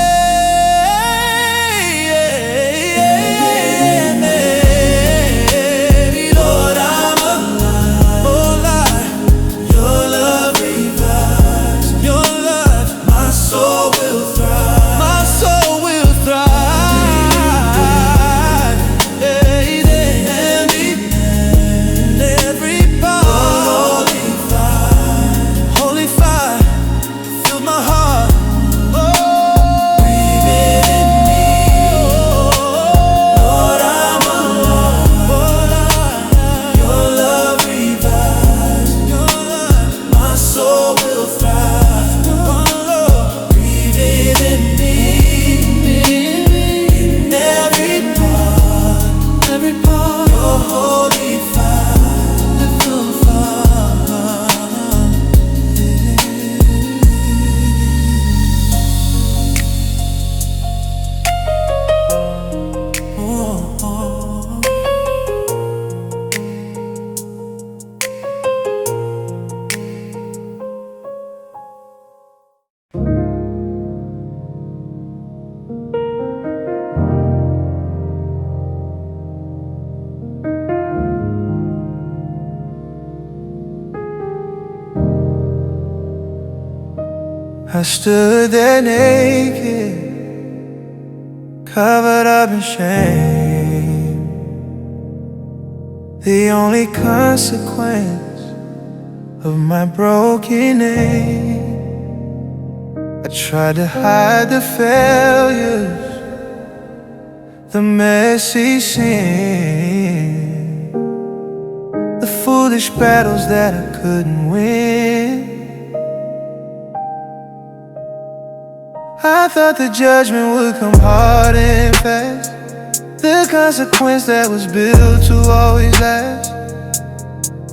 Lord, I'm alive. Oh, Lord, your love revives. Your love, my soul will thrive. My soul will thrive. And every part, holy fire, fill my heart. Oh, breathe in me, Lord, I'm alive. Oh, Lord, your love revives. Your love, my soul will thrive. Oh, Lord, breathe in me, in every part, your holy fire, fill the fire. I stood there naked, covered up in shame. The only consequence of my broken name. I tried to hide the failures, the messy sin, the foolish battles that I couldn't win. I thought the judgment would come hard and fast, the consequence that was built to always last.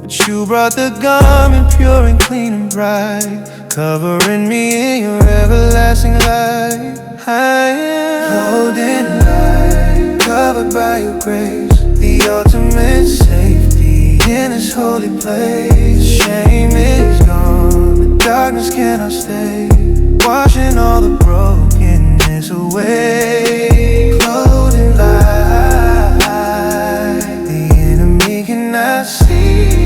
But you brought the garment pure and clean and bright, covering me in your everlasting light. I am clothed in light, covered by your grace, the ultimate safety in this holy place. Shame is gone, the darkness cannot stay, washing all the brokenness away. Clothed in light, the enemy cannot see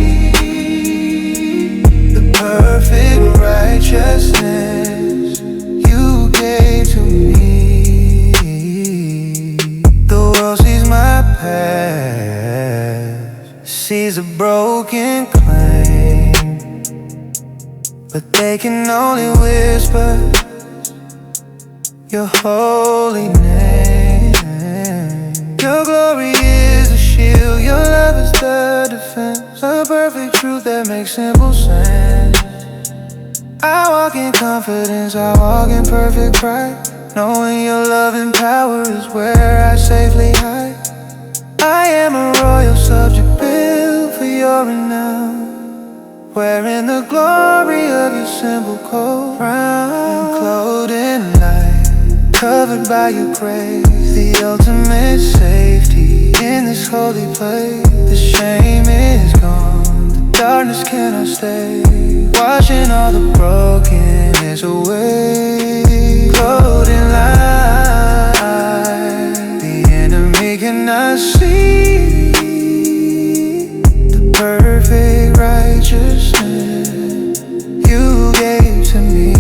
the perfect righteousness you gave to me. The world sees my past, sees a broken claim, but they can only whisper your holy name. Your glory is a shield, your love is the defense, a perfect truth that makes simple sense. I walk in confidence, I walk in perfect pride, knowing your love and power is where I safely hide. I am a royal subject built for your renown, wearing the glory of your simple cold crown. Clothed in light, covered by your grace, the ultimate safety in this holy place. The shame is gone, the darkness cannot stay, washing all the brokenness away. Clothed in light, the enemy cannot see the perfect righteousness you gave to me.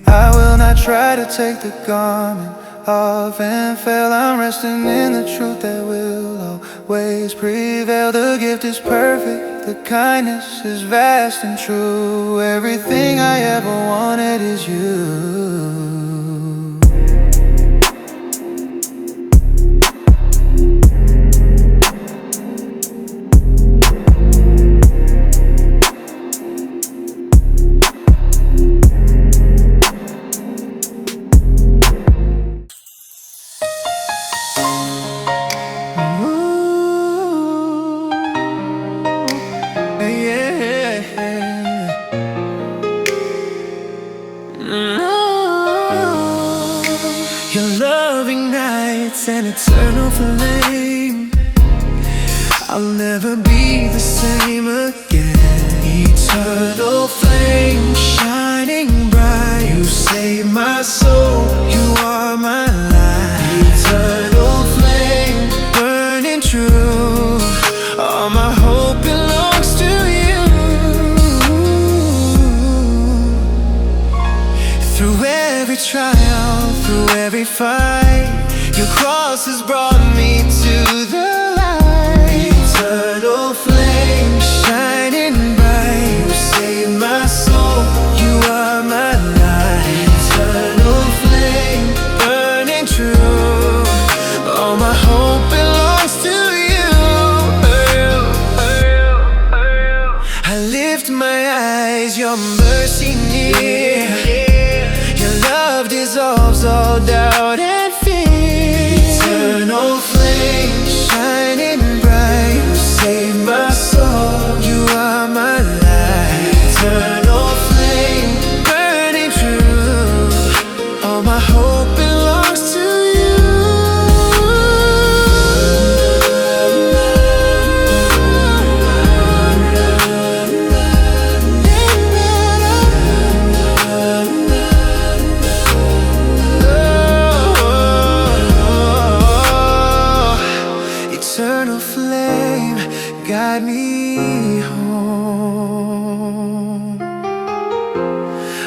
I will not try to take the garment off and fail. I'm resting in the truth that will always prevail. The gift is perfect, the kindness is vast and true. Everything I ever wanted is you. An eternal flame, I'll never be the same again. Eternal flame, shining bright, you save my soul, you are my light. Eternal flame, burning true, all my hope belongs to you. Through every trial, through every fight, your cross has brought me to the light. Eternal flame, shining bright, you save my soul, you are my light. Eternal flame, burning true, all my hope belongs to you. I lift my eyes, your mercy near, your love dissolves all doubt and fear. Eternal flame, shining bright, you save my soul, you are my light. Eternal flame, burning true, all my hope belongs to you. Eternal flame, guide me home.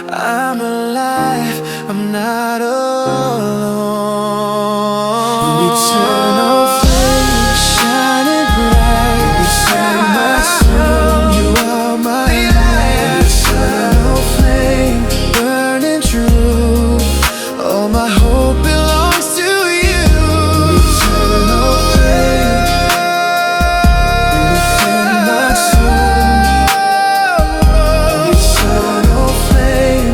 I'm alive, I'm not alone. Eternal flame, shining bright, you save my soul, you are my light. Eternal flame, burning true, all my hope belongs to you. Eternal flame, eternal flame,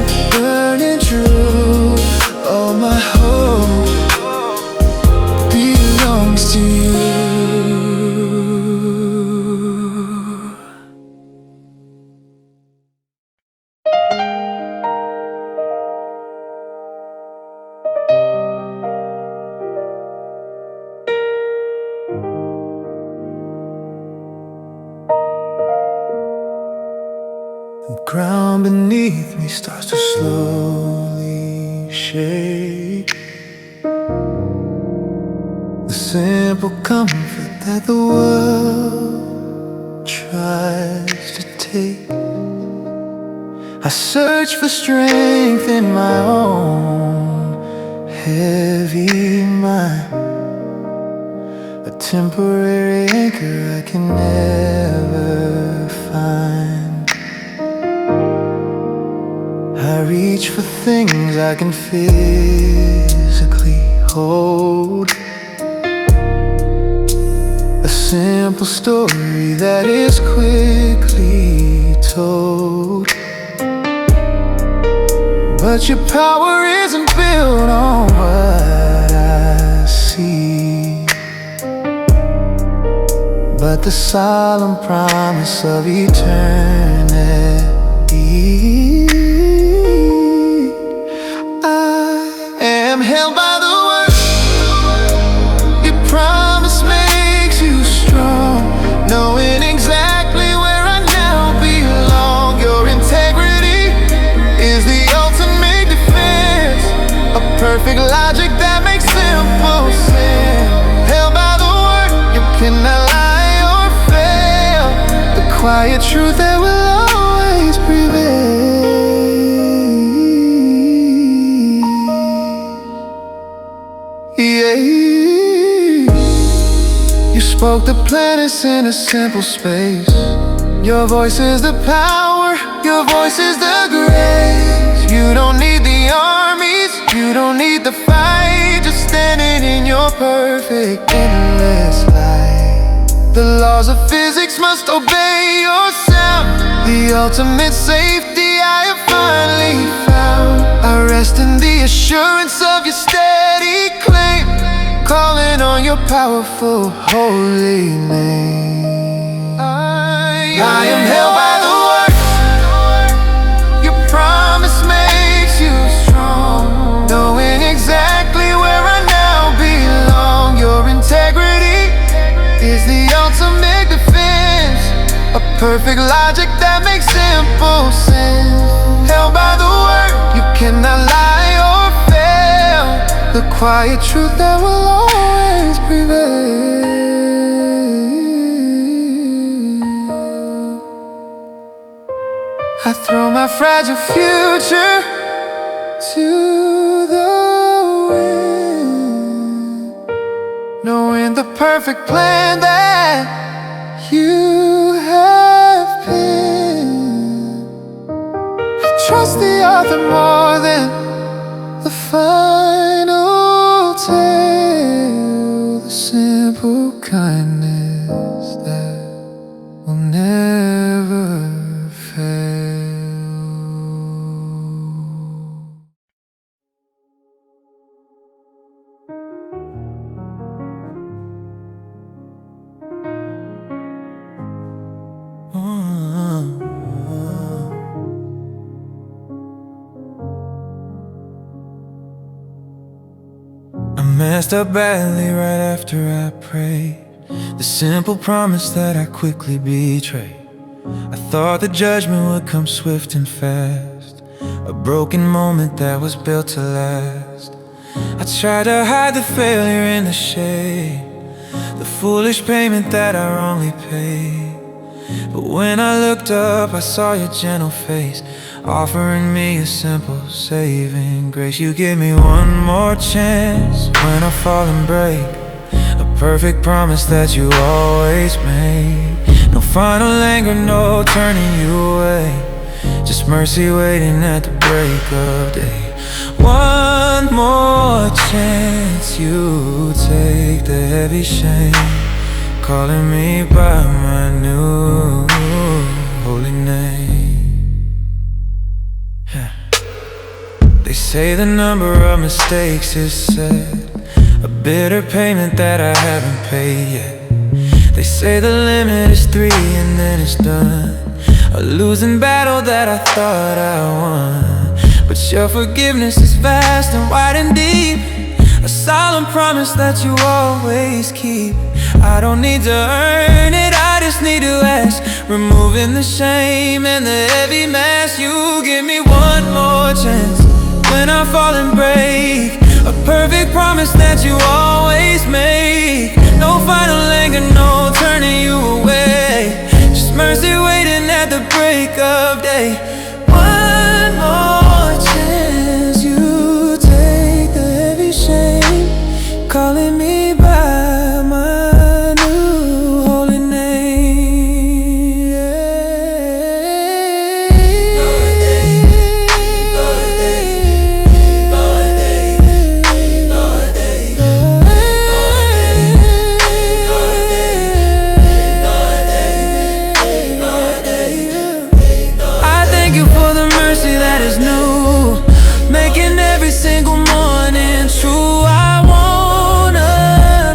beneath me starts to slowly shake. The simple comfort that the world tries to take. I search for strength in my own heavy mind, a temporary anchor I can never find. I reach for things I can physically hold, a simple story that is quickly told. But your power isn't built on what I see, but the solemn promise of eternity. I am held by the word. Your promise makes you strong, knowing exactly where I now belong. Your integrity is the ultimate defense, a perfect logic that makes simple sense. Held by the word, you cannot lie or fail, the quiet truth that will always prevail. Yeah. You spoke the planets in a simple space. Your voice is the power, your voice is the grace. You don't need the armies, you don't need the fight, just standing in your perfect endless light. The laws of physics must obey your sound, the ultimate safety I have finally found. I rest in the assurance of your steady claim, calling on your powerful holy name. I am held by the word. Your promise makes you strong, knowing exactly where I now belong. Your integrity is the ultimate defense, a perfect logic that makes simple sense. Held by the word, you cannot lie or fail, the quiet truth that will always prevail. I throw my fragile future to the wind, knowing the perfect plan that you have penned. Trust the author more than the final tale, the simple kindness that will never fail. I messed up badly right after I prayed, the simple promise that I quickly betrayed. I thought the judgment would come swift and fast, a broken moment that was built to last. I tried to hide the failure in the shade, the foolish payment that I wrongly paid. But when I looked up, I saw your gentle face, offering me a simple saving grace. You give me one more chance when I fall and break, a perfect promise that you always make. No final anger, no turning you away, just mercy waiting at the break of day. One more chance, you take the heavy shame, calling me by my new holy name. They say the number of mistakes is set, a bitter payment that I haven't paid yet. They say the limit is 3 and then it's done, a losing battle that I thought I won. But your forgiveness is vast and wide and deep, a solemn promise that you always keep. I don't need to earn it, I just need to ask, removing the shame and the heavy mask. You give me one more chance when I fall and break, a perfect promise that you always make. No final anger, no turning you away, just mercy waiting at the break of day. One more chance, you take the heavy shame, calling me by my new holy name. I thank you for the mercy that is new, making every single morning true. I won't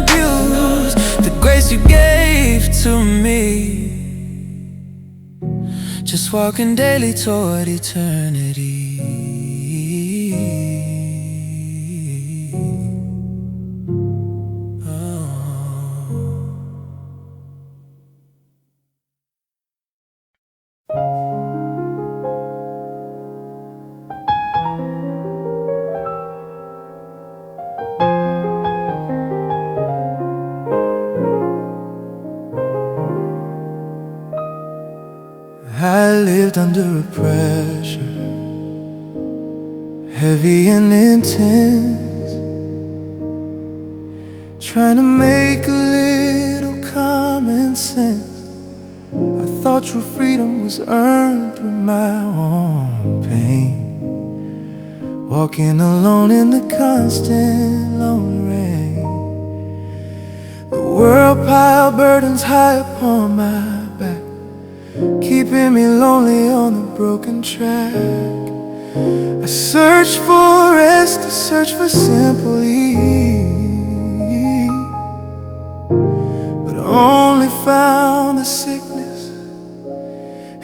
abuse the grace you gave to me, just walking daily toward eternity. I lived under a pressure, heavy and intense, trying to make a little common sense. I thought true freedom was earned through my own pain, walking alone in the constant lone rain. The world piled burdens high upon my back, keeping me lonely on the broken track. I searched for rest, I searched for simple ease, but only found the sickness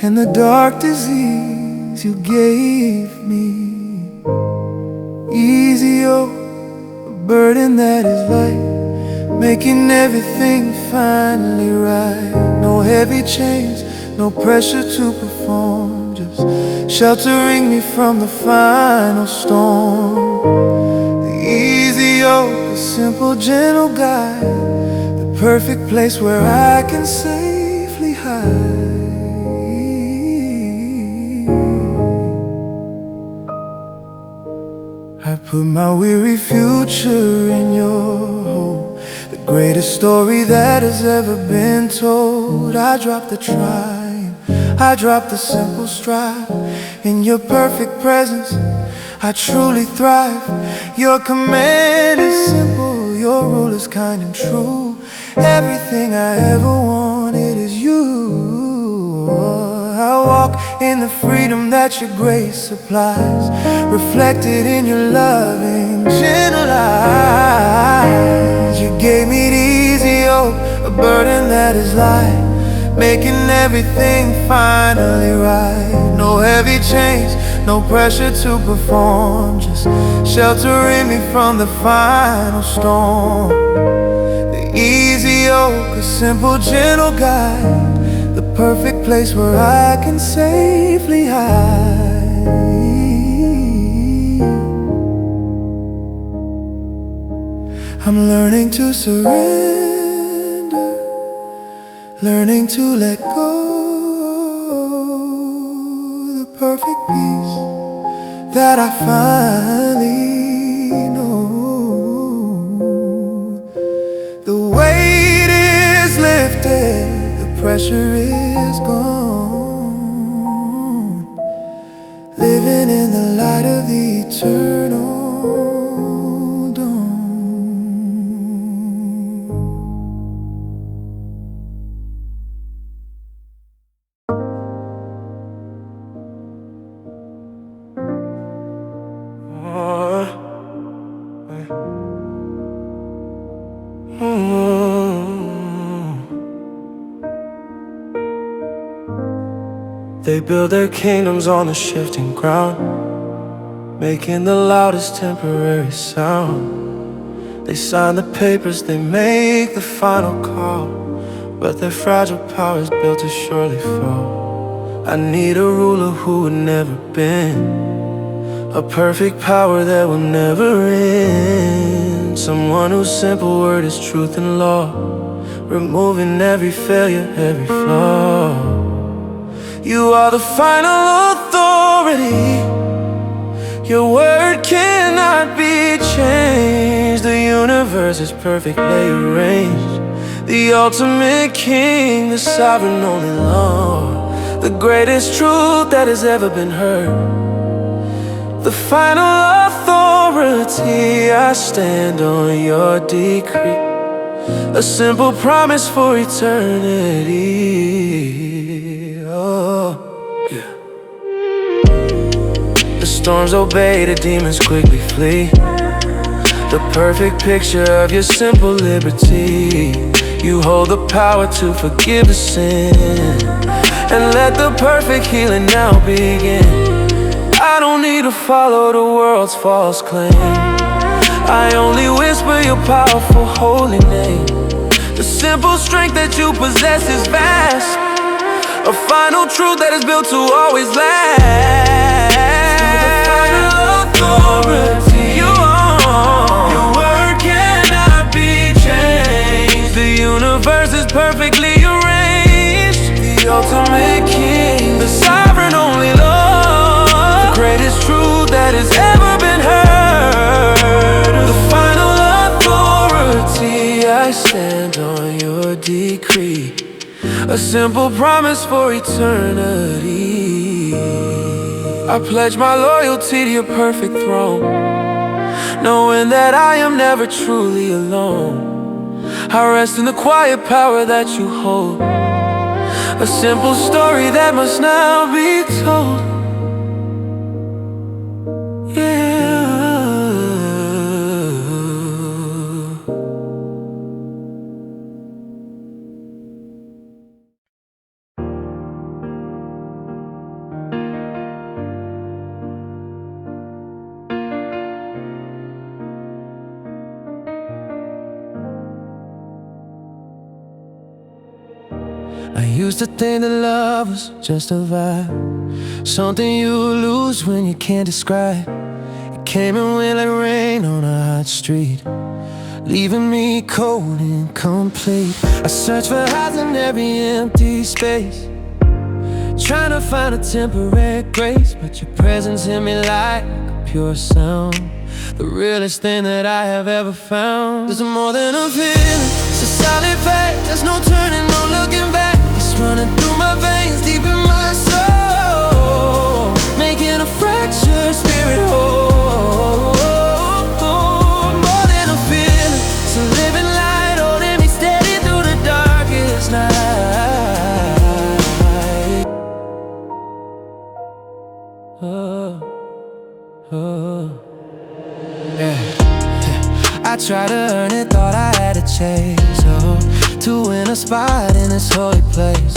and the dark disease you gave me. Easy yoke, a burden that is light, making everything finally right. No heavy chains, no pressure to perform, just sheltering me from the final storm. The easy yoke, a simple, gentle guide, the perfect place where I can safely hide. I put my weary future in your hold, the greatest story that has ever been told. I dropped the trying, I dropped the simple strive. In your perfect presence, I truly thrive. Your command is simple, your rule is kind and true. Everything I ever wanted is you. I walk in the freedom that your grace supplies, reflected in your loving, gentle eyes. You gave me the easy yoke, a burden that is light, making everything finally right. No heavy chains, no pressure to perform, just sheltering me from the final storm. The easy yoke, a simple, gentle guide, the perfect place where I can safely hide. I'm learning to surrender, learning to let go. The perfect peace that I finally know. The weight is lifted, the pressure is gone, living in the light of the eternal dawn. They build their kingdoms on the shifting ground, making the loudest temporary sound. They sign the papers, they make the final call, but their fragile power is built to surely fall. I need a ruler who would never bend, a perfect power that will never end. Someone whose simple word is truth and law, removing every failure, every flaw. You are the final authority. Your word cannot be changed. The universe is perfectly arranged. The ultimate king, the sovereign only Lord, the greatest truth that has ever been heard. The final authority, I stand on your decree, a simple promise for eternity. Oh, yeah. The storms obey, the demons quickly flee. The perfect picture of your simple liberty. You hold the power to forgive the sin, and let the perfect healing now begin. I don't need to follow the world's false claim. I only whisper your powerful holy name. The simple strength that you possess is vast, a final truth that is built to always last. The final authority, your word cannot be changed. The universe is perfectly arranged. The ultimate king, the sovereign only Lord, the greatest truth that has ever been heard. The final authority, I stand on your decree, a simple promise for eternity. I pledge my loyalty to your perfect throne, knowing that I am never truly alone. I rest in the quiet power that you hold, a simple story that must now be told. I used to think that love was just a vibe, something you lose when you can't describe. It came and went like rain on a hot street, leaving me cold and complete. I searched for highs in every empty space, trying to find a temporary grace, but your presence hit me like a pure sound, the realest thing that I have ever found. There's more than a feeling, it's a solid fact. There's no turning, no looking back. It's running through my veins, deep in my soul, making a fractured spirit whole. More than a feeling, it's a living light, holding me steady through the darkest night. Yeah. I tried to earn it, thought I had to chase, to win a spot in this holy place.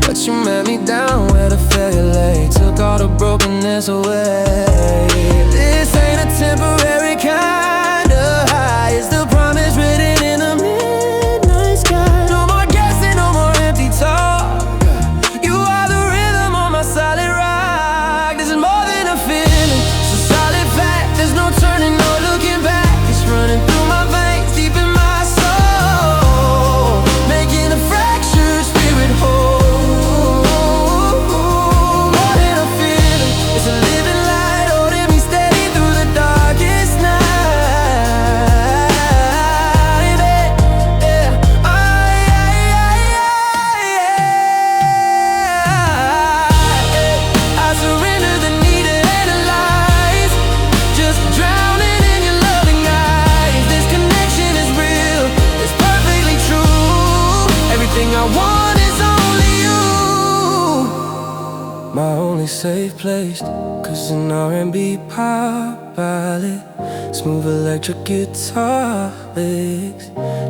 But you met me down where the failure lay, took all the brokenness away. This ain't a temporary kind of high, it's the promise written in the midnight sky. No more guessing, no more empty talk. You are the rhythm on my solid rock. This is more than a feeling, it's a solid fact. There's no turning, no looking back. It's running through my veins, deep in my soul, making a fractured spirit whole. More than a feeling, it's a living light, holding me steady through the darkest night. Yeah. I surrender the need to analyze, just drowning in your loving eyes. This connection is real, it's perfectly true. Everything I want is only you, my only safe place. Cause an R&B pop ballad, smooth electric guitar licks,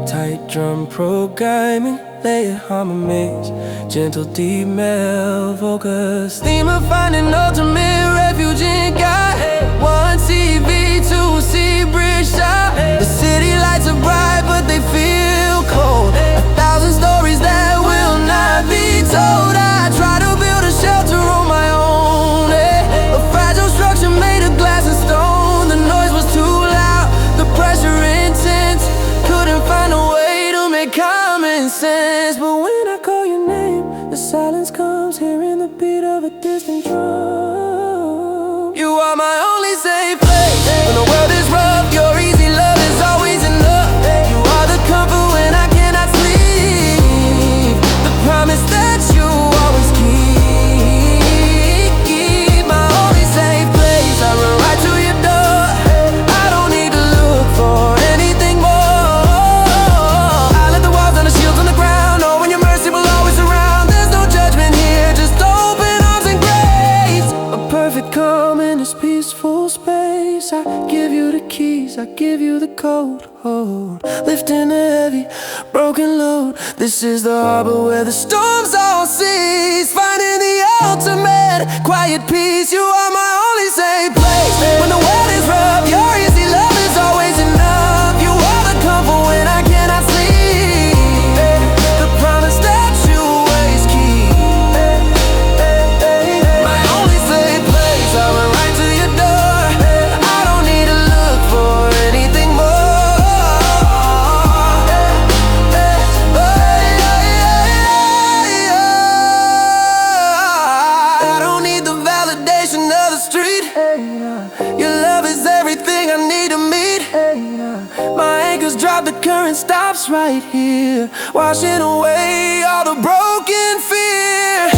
tight drum programming, layered harmonies, gentle deep male vocals. Theme of finding ultimate refuge in God. One TV, two sea bridge shot. The city lights are bright but they feel cold. 1,000 stories that are my only safe place. When the world is rough, your easy love is always enough. You are the comfort when I cannot sleep, the promise that you always keep. My only safe place, I run right to your door. I don't need to look for anything more. I let the walls and the shields on the ground, knowing your mercy will always surround. There's no judgment here, just open arms and grace. A perfect calm in this peaceful space. I give you the keys, I give you the code. Lifting a heavy, broken load. This is the harbor where the storms all cease. Finding the ultimate quiet peace. You are my only safe place. When the world is rough, your easy love is always enough. You are the comfort when I cannot sleep, the promise that you always keep. My only safe place, I run right to your door. I don't need to look for anything more. I don't need the validation of the street. Your love is everything I need to meet. My anchors drop, the current stops right here, washing away all the broken fear.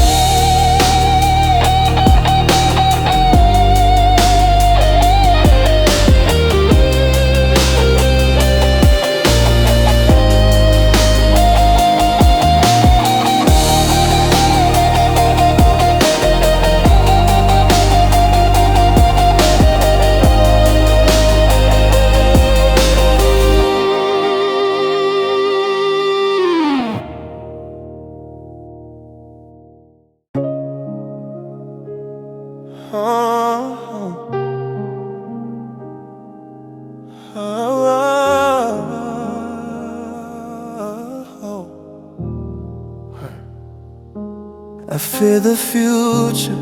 I fear the future,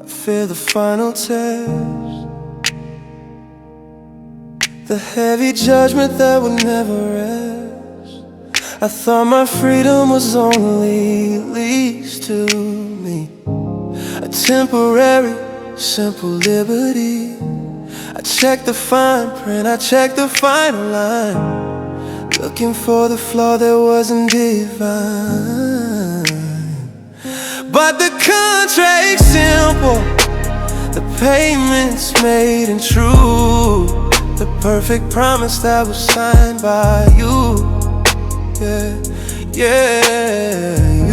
I fear the final test, the heavy judgment that would never rest. I thought my freedom was only leased to me, a temporary, simple liberty. I checked the fine print, I checked the final line, looking for the flaw that wasn't divine. But the contract's simple, the payment's made and true, the perfect promise that was signed by you. Yeah, yeah,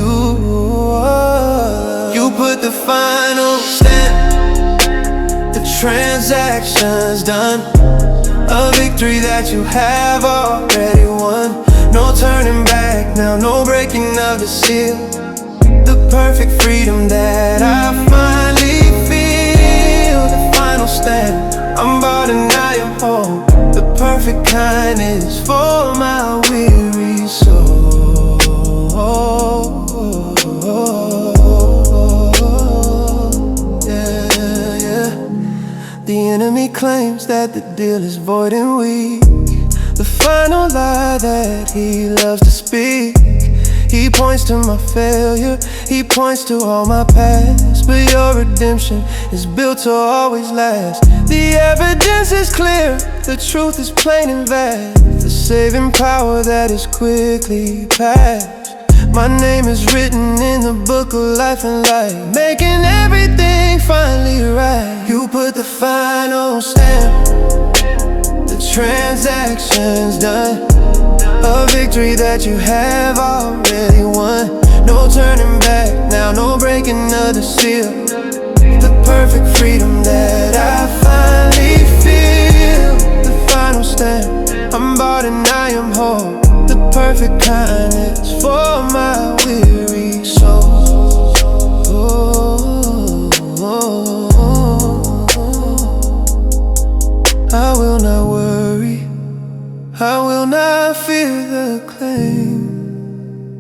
you put the final stamp, the transaction's done, a victory that you have already won. No turning back now, no breaking of the seal, the perfect freedom that I finally feel. The final stand, I'm bought and I am whole, the perfect kindness for my weary soul. Yeah, yeah. The enemy claims that the deal is void and weak, the final lie that he loves to speak. He points to my failure, he points to all my past, but your redemption is built to always last. The evidence is clear, the truth is plain and vast, the saving power that is quickly past. My name is written in the book of life and light, making everything finally right. You put the final stamp, the transaction's done, a victory that you have already won. No turning back now, no breaking of the seal, the perfect freedom that I finally feel. The final stamp, I'm bought and I am whole, the perfect kindness for my weary soul. I will not worry, I will not fear the claim.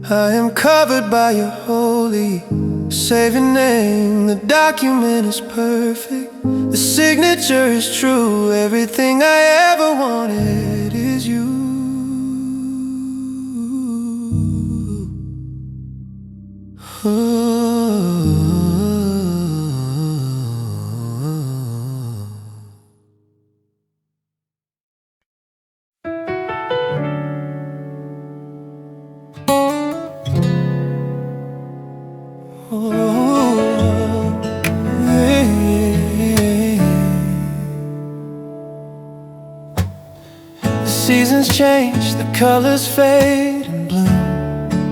I am covered by your holy, saving name. The document is perfect, the signature is true. Everything I ever wanted is you. seasons change, the colors fade and bloom,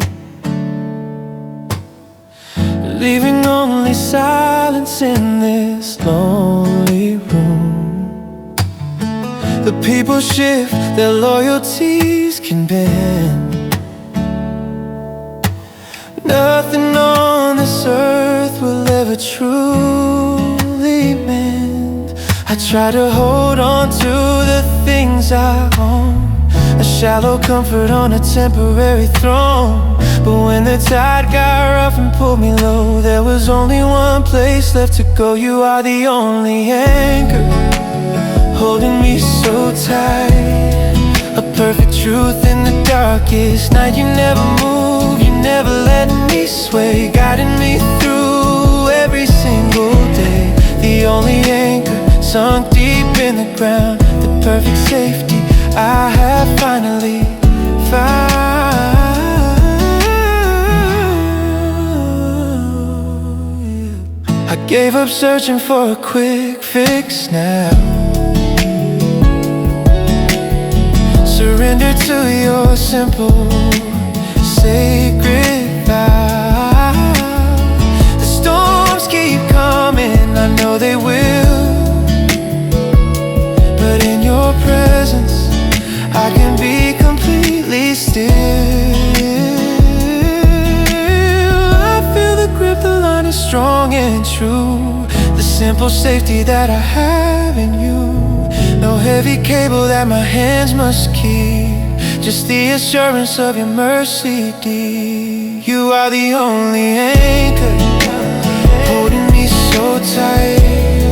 leaving only silence in this lonely room. The people shift, their loyalties can bend. Nothing on this earth will ever truly mend. I try to hold on to the things I own, a shallow comfort on a temporary throne. But when the tide got rough and pulled me low, there was only one place left to go. You are the only anchor, holding me so tight, a perfect truth in the darkest night. You never move, you never let me sway, guiding me through every single day. The only anchor sunk deep in the ground, the perfect safety I have finally found. I gave up searching for a quick fix now, surrender to your simple, sacred vow. The storms keep coming, I know they will, but in your presence I can be completely still. I feel the grip, the line is strong and true, the simple safety that I have in you. No heavy cable that my hands must keep, just the assurance of your mercy deep. You are the only anchor, holding me so tight,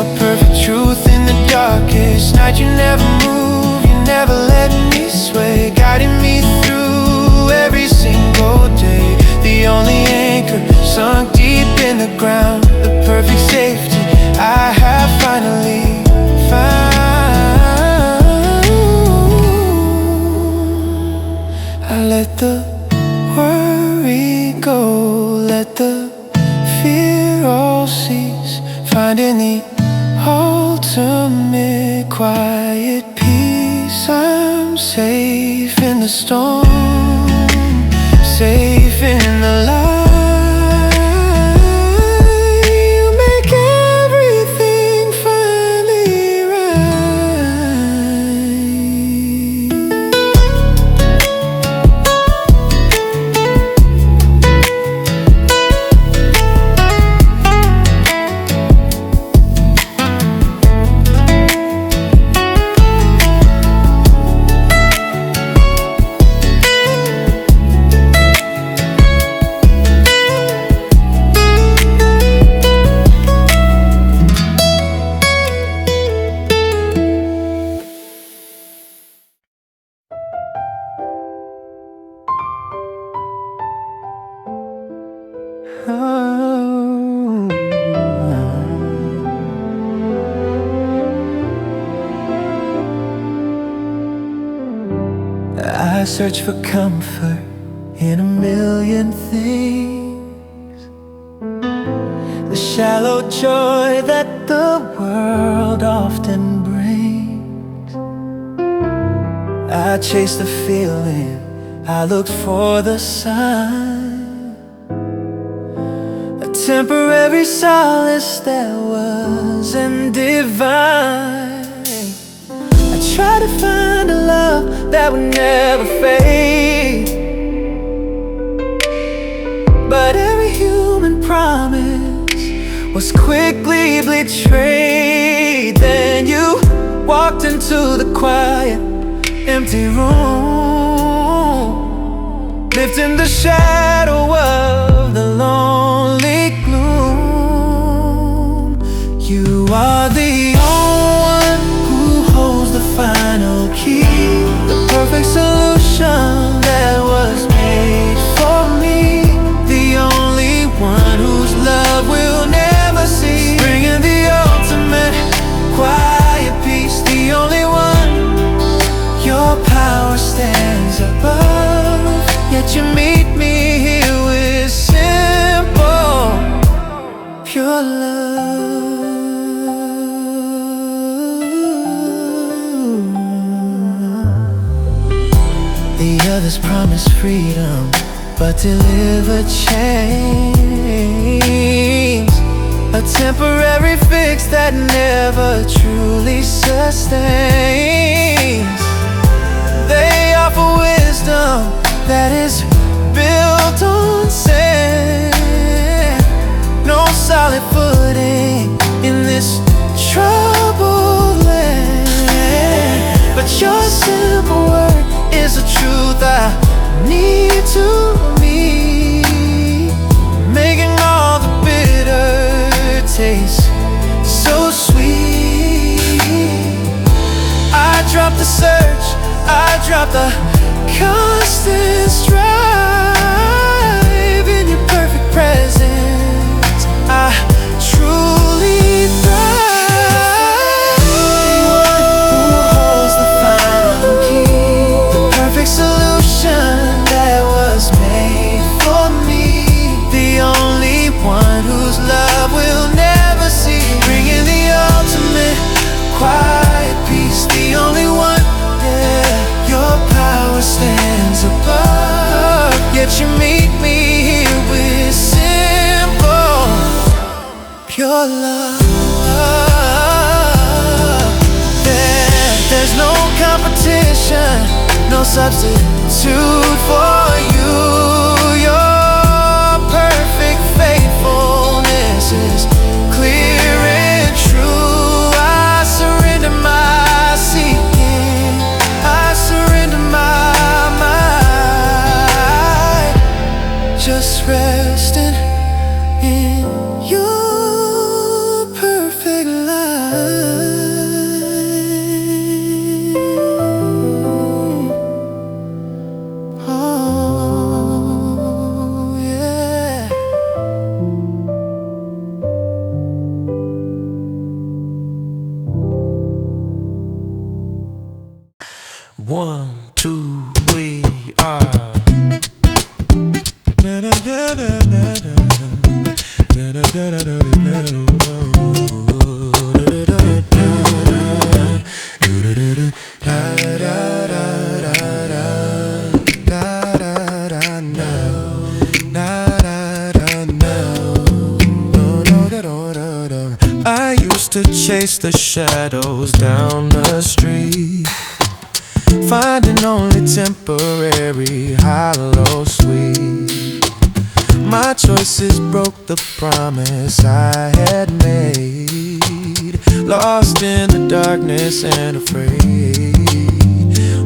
a perfect truth in the darkest night. You never move, you never let me sway, guiding me through every single day. The only anchor sunk deep in the ground, the perfect safety I have finally found. Let the worry go, let the fear all cease, finding the ultimate quiet peace. I'm safe in the storm, safe in the light. You make everything finally I search for comfort in a million things, the shallow joy that the world often brings. I chased the feeling, I looked for the sign, a temporary solace that wasn't divine. I tried to find a love that would never fade, but every human promise was quickly betrayed. Then you walked into the quiet, empty room, lifting the shadow of the lonely gloom. You are the one who holds the final key, the perfect solution that was made for me, the only one whose love will never cease, bringing the ultimate quiet peace. The only one, your power stands above, yet you meet me here with simple, pure love. was promised freedom, but delivered chains. A temporary fix that never truly sustains. They offer wisdom that is built on sand. No solid footing in this troubled land. But your simple word is a truth I need to meet, making all the bitter taste so sweet. I dropped the search, I dropped the constant strive. In your perfect presence I truly thrive. Who holds the final key, the perfect solution that was made for me, the only one whose love will never see, bringing the ultimate quiet peace, the only one. Your power stands above, yet you meet me here with simple, pure love. There's no competition, no substitute for you. Your perfect faithfulness is clear and true. I surrender my seeking, I surrender my mind, just resting in your perfect light. Oh, yeah. 1, 2, 3, I used to chase the shadows down the street, finding only temporary hollow sweet. My choices broke the promise I had made, lost in the darkness and afraid.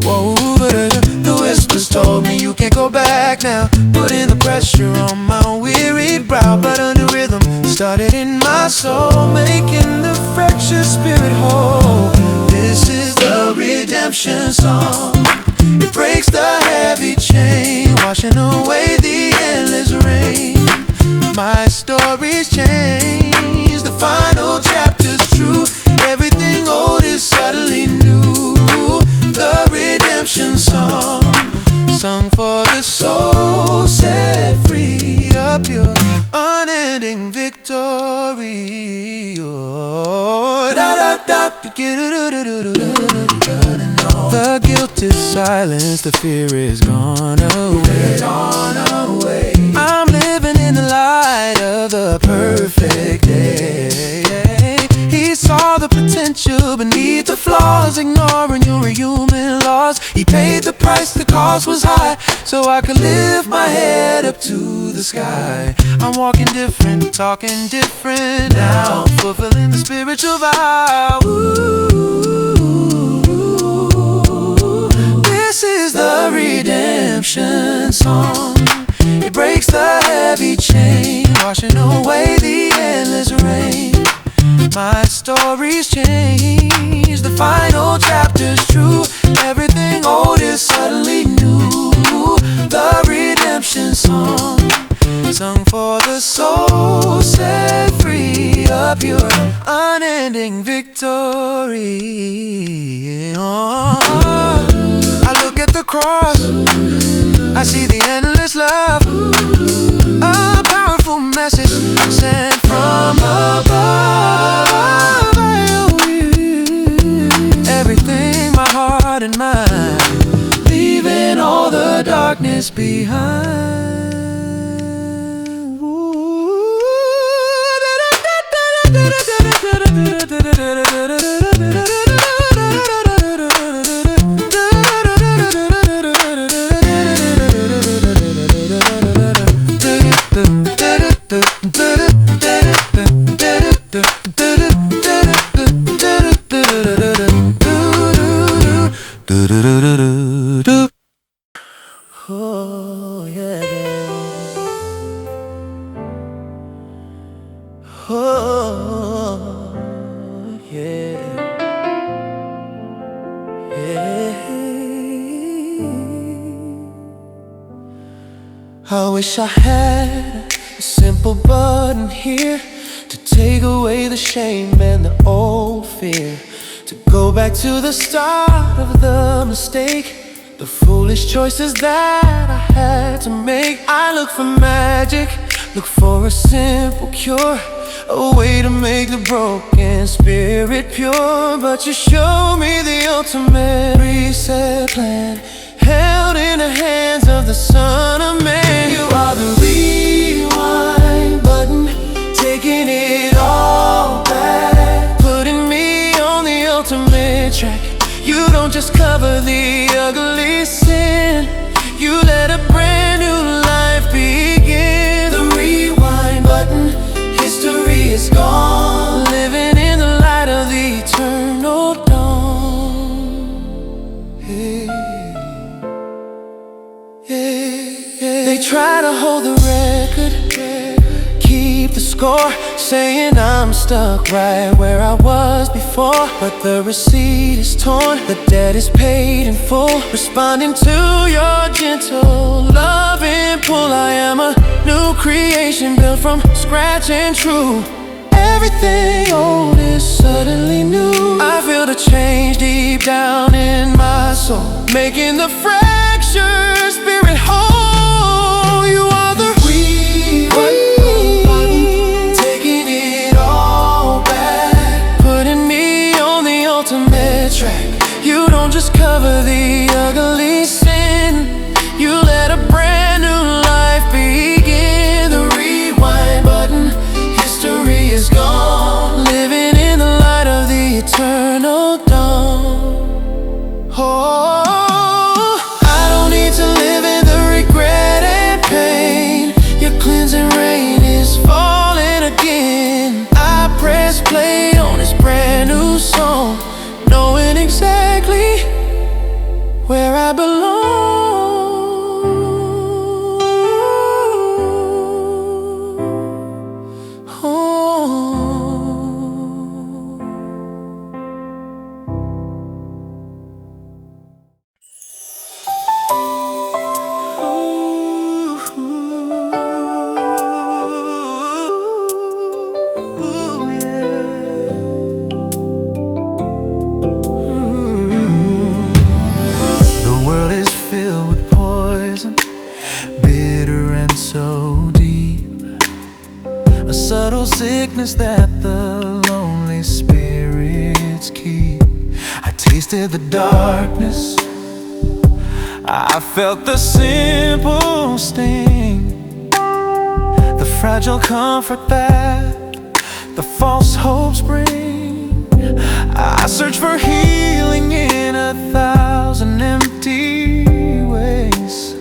Whoa, the whispers told me you can't go back now, putting the pressure on my weary brow. But a new rhythm started in my soul, making the fractured spirit whole. This is the redemption song. It breaks the heavy chain, washing away the endless rain. My story's changed, the final chapter's true. Everything old is suddenly new. The redemption song, sung for the soul set free, a pure, unending victory. Oh, da da da, the guilt is silenced, the fear is gone away. I'm living in the light of the perfect day. He saw the potential beneath the flaws, ignoring your human laws. He paid the price, the cost was high, so I could lift my head up to the sky. I'm walking different, talking different now, fulfilling the spiritual vow. Ooh, this is the redemption song. It breaks the heavy chain, washing away the endless rain. My story's changed, the final chapter's true. Everything old is suddenly new. The redemption song, sung for the soul set free, a pure, unending victory. Oh, I look at the cross, I see the endless love, a powerful message sent from above. Everything, my heart and mind, leaving all the dark darkness behind. Oh yeah, oh yeah, yeah. I wish I had a simple button here to take away the shame and the old fear, to go back to the start of the mistake, the foolish choices that I had to make. I look for magic, look for a simple cure, a way to make the broken spirit pure. But you show me the ultimate reset plan, held in the hands of the Son of Man. You are the rewind button, taking it all back, putting me on the ultimate track. You don't just cover the ugly sin, you let a brand new life begin. The rewind button, history is gone, living in the light of the eternal dawn. Hey, yeah. They try to hold the record, keep the score, saying I'm stuck right where I was before. But the receipt is torn, the debt is paid in full, responding to your gentle loving pull. I am a new creation, built from scratch and true. Everything old is suddenly new. I feel the change deep down in my soul, making the fractured spirit whole. You are the rewind, taking it all back, putting me on the ultimate track. You don't just cover the ugly sin, you let a brand new life begin. The rewind button, history is gone, living in the light of the eternal dawn. Oh, I don't need to live in the regret and pain. Your cleansing rain is falling again. I press play on this brand new song, knowing exactly where I belong. Sickness that the lonely spirits keep. I tasted the darkness, I felt the simple sting, the fragile comfort that the false hopes bring. I search for healing in 1,000 empty ways,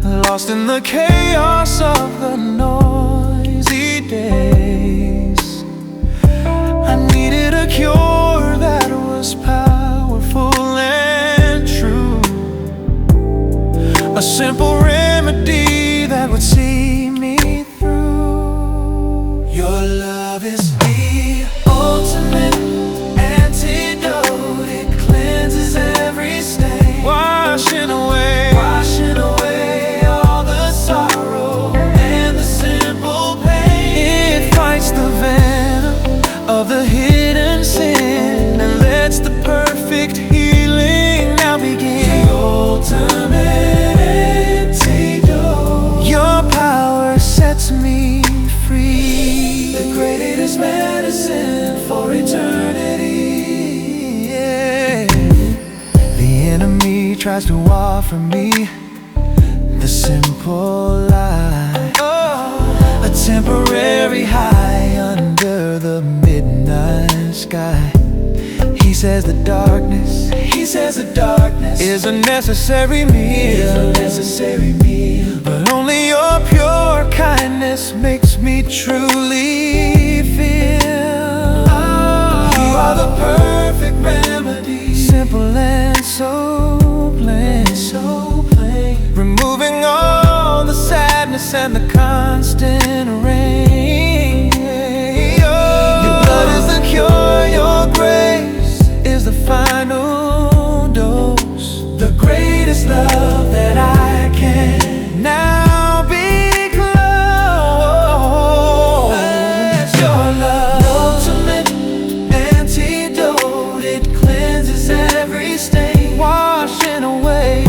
lost in the chaos of the noisy days. I needed a cure that was powerful and true, a simple remedy that would see me through. Your love is the ultimate antidote, it cleanses every stain, washing away all the sorrow and the simple pain. It fights the venom of the hidden sin and lets the perfect healing now begin. The ultimate antidote, your power sets me free, the greatest medicine for eternity. Yeah. The enemy tries to offer me a simple lie, a temporary high under the midnight sky. He says the darkness is a necessary meal, but only your pure kindness makes me truly feel. You are the perfect remedy, simple and so plain, removing all the sadness and the constant rain. Your blood is the cure, your grace is the final dose, the greatest love that I can now be close. Your love, ultimate antidote, it cleanses every stain, washing away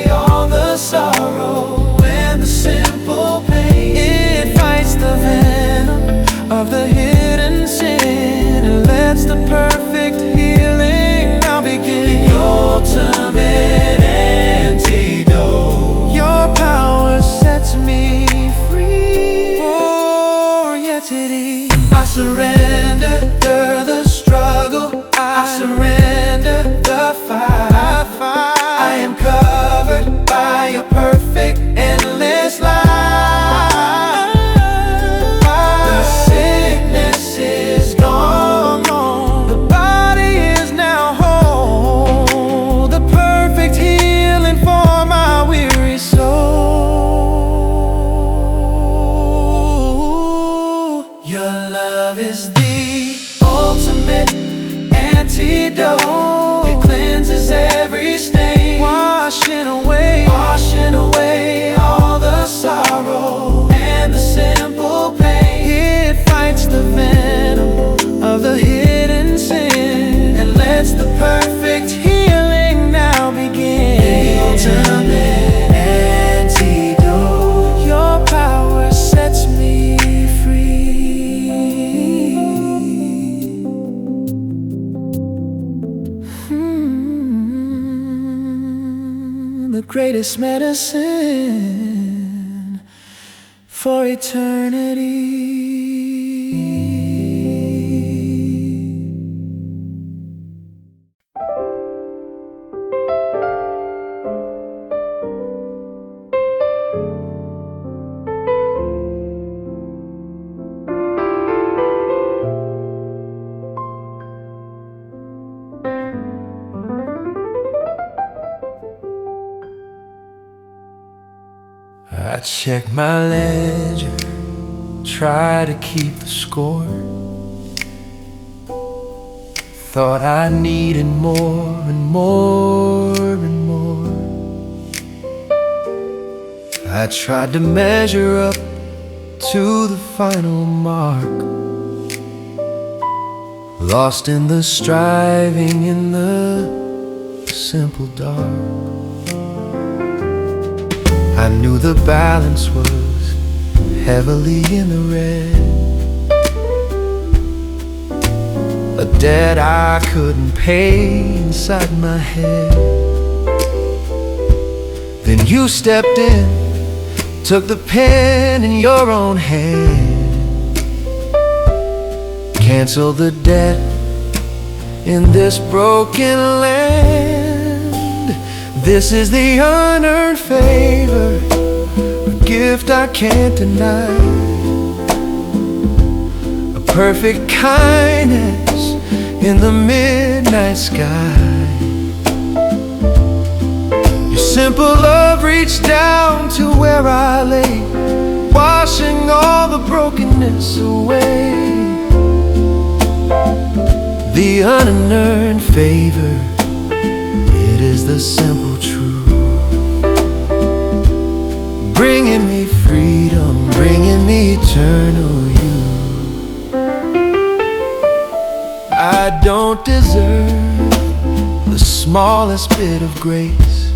all the sorrow and the simple pain. It fights the venom of the hidden sin and lets the perfect healing now begin. The ultimate antidote, your power sets me free. Oh, yes it is. I surrender the struggle, I surrender the fight. I am covered by your perfect, endless light. The sickness is gone, the body is now whole, the perfect healing for my weary soul. Your love is the ultimate antidote, it cleanses every stain, washing away all the sorrow and the simple pain. It fights the venom of the hidden sin and lets the perfect healing now begin. The ultimate antidote, your power sets me free. The greatest medicine for eternity. I check my ledger, try to keep the score. Thought I needed more and more and more. I tried to measure up to the final mark, lost in the striving in the simple dark. I knew the balance was heavily in the red, a debt I couldn't pay inside my head. Then you stepped in, took the pen in your own hand, canceled the debt in this broken land. This is the unearned favor, a gift I can't deny, a perfect kindness in the midnight sky. Your simple love reached down to where I lay, washing all the brokenness away. The unearned favor, it is the simple truth, bringing me freedom, bringing me eternal you. I don't deserve the smallest bit of grace,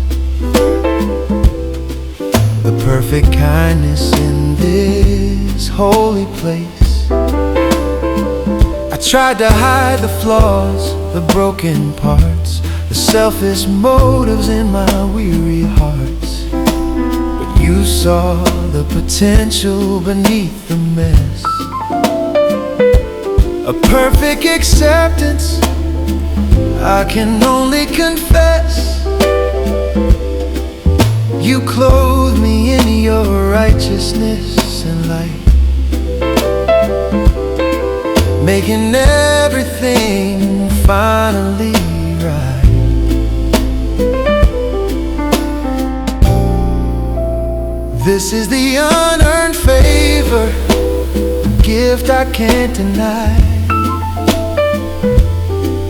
the perfect kindness in this holy place. I tried to hide the flaws, the broken parts, the selfish motives in my weary hearts. you saw the potential beneath the mess. A perfect acceptance, I can only confess. You clothe me in your righteousness and light, making everything finally right. This is the unearned favor, a gift I can't deny.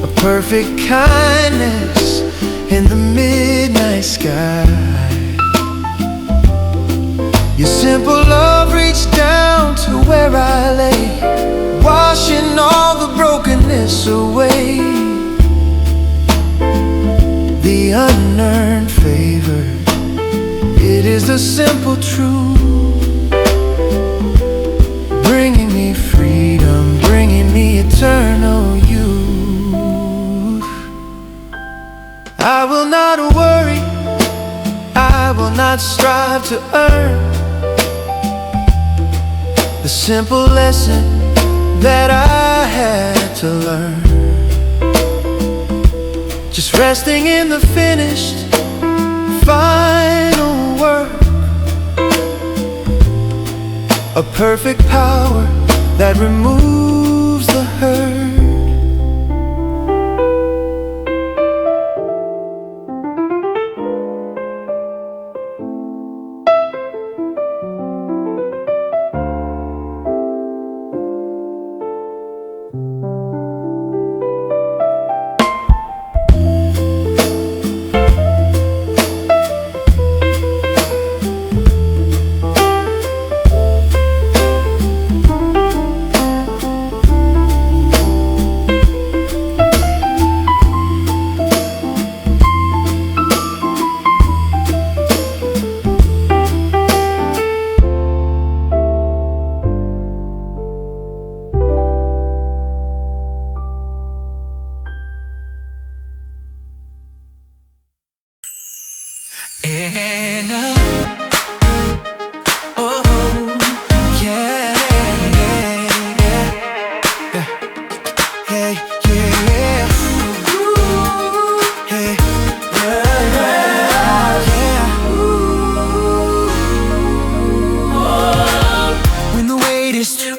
A perfect kindness in the midnight sky. Your simple love reached down to where I lay, washing all the brokenness away. The unearned favor, it is the simple truth, bringing me freedom, bringing me eternal youth. I will not worry, I will not strive to earn the simple lesson that I had to learn. Just resting in the finished final work, a perfect power that removes the hurt. When the weight is too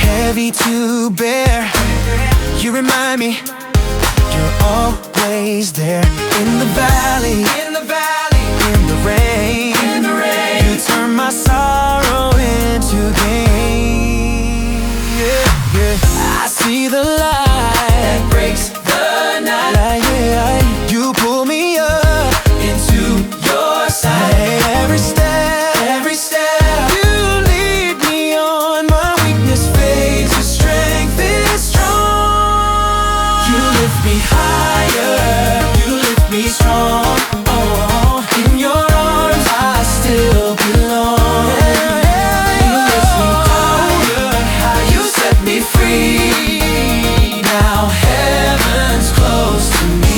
heavy to bear, you remind me you're always there. In the valley, in the rain, you turn my sorrow into gain. Yeah, yeah. I see the light that breaks the night. You pull me up into your side. Every step, you lead me on. My weakness fades, your strength is strong. You lift me higher, you lift me strong. Oh, in your arms I still belong. You lift me higher, you set me free. Now heaven's close to me.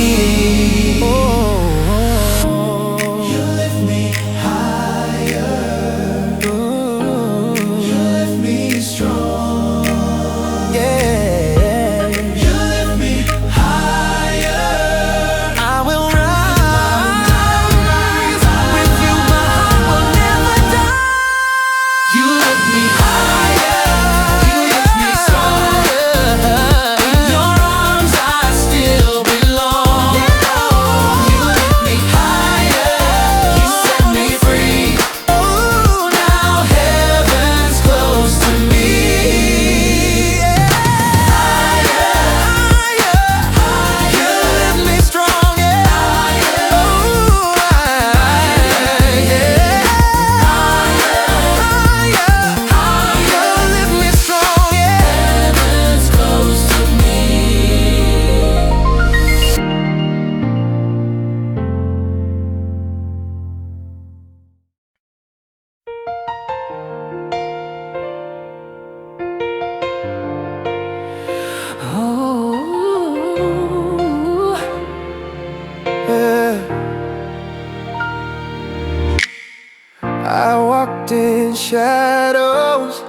in shadows,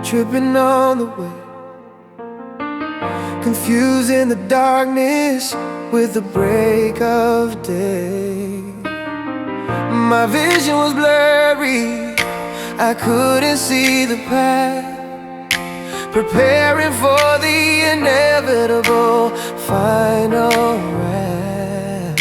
tripping on the way, confusing the darkness with the break of day. My vision was blurry, I couldn't see the path, preparing for the inevitable final wrap.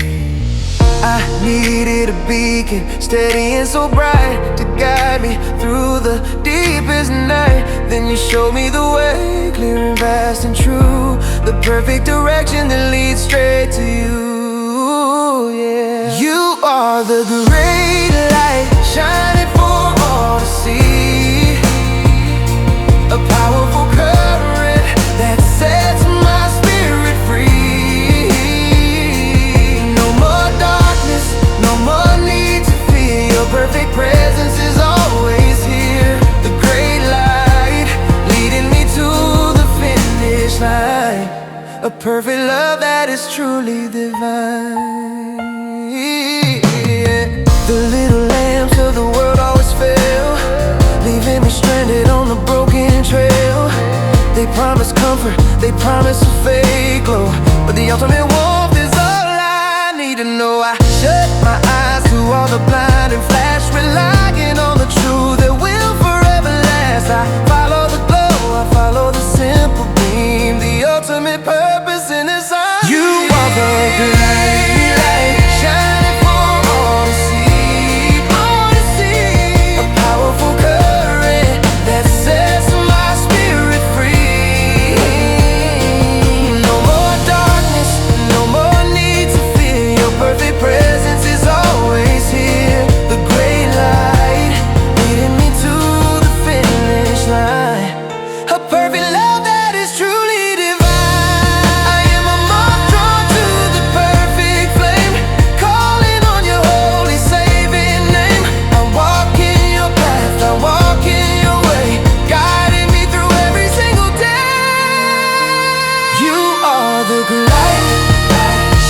I needed a beacon, steady and so bright, to guide me through the deepest night. Then you showed me the way, clear and vast and true, the perfect direction that leads straight to you, yeah. You are the great light, shining for all to see, a powerful current that sets my spirit free. No more darkness, no more need to fear, your perfect presence is always here. The great light, leading me to the finish line, a perfect love that is truly divine. The little lamps of the world always fail, leaving me stranded on the broken trail. They promise comfort, they promise a fake glow, but the ultimate warmth is all I need to know. I shut my eyes to all the blinding flash, relying on the truth that will forever last. I follow the glow, I follow the simple beam, the ultimate purpose in this eye. You are the light, shining for all to see, a powerful current that sets my spirit free. No more darkness, no more need to fear, your perfect presence is always here. The great light, leading me to the finish line, a perfect love that is truly divine. I am a moth drawn to the perfect flame, calling on your holy saving name. I walk in your path, I walk in your way, guiding me through every single day. You are the light,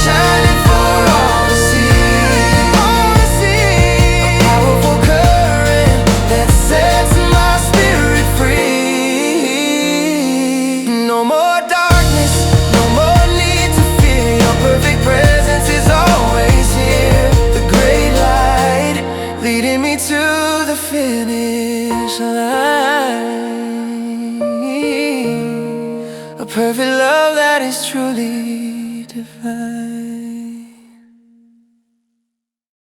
shining for all to see, a powerful current that sets my spirit free. No more darkness, no more need to fear, your perfect presence is always here. The great light, leading me to the finish line, a perfect love that is truly divine.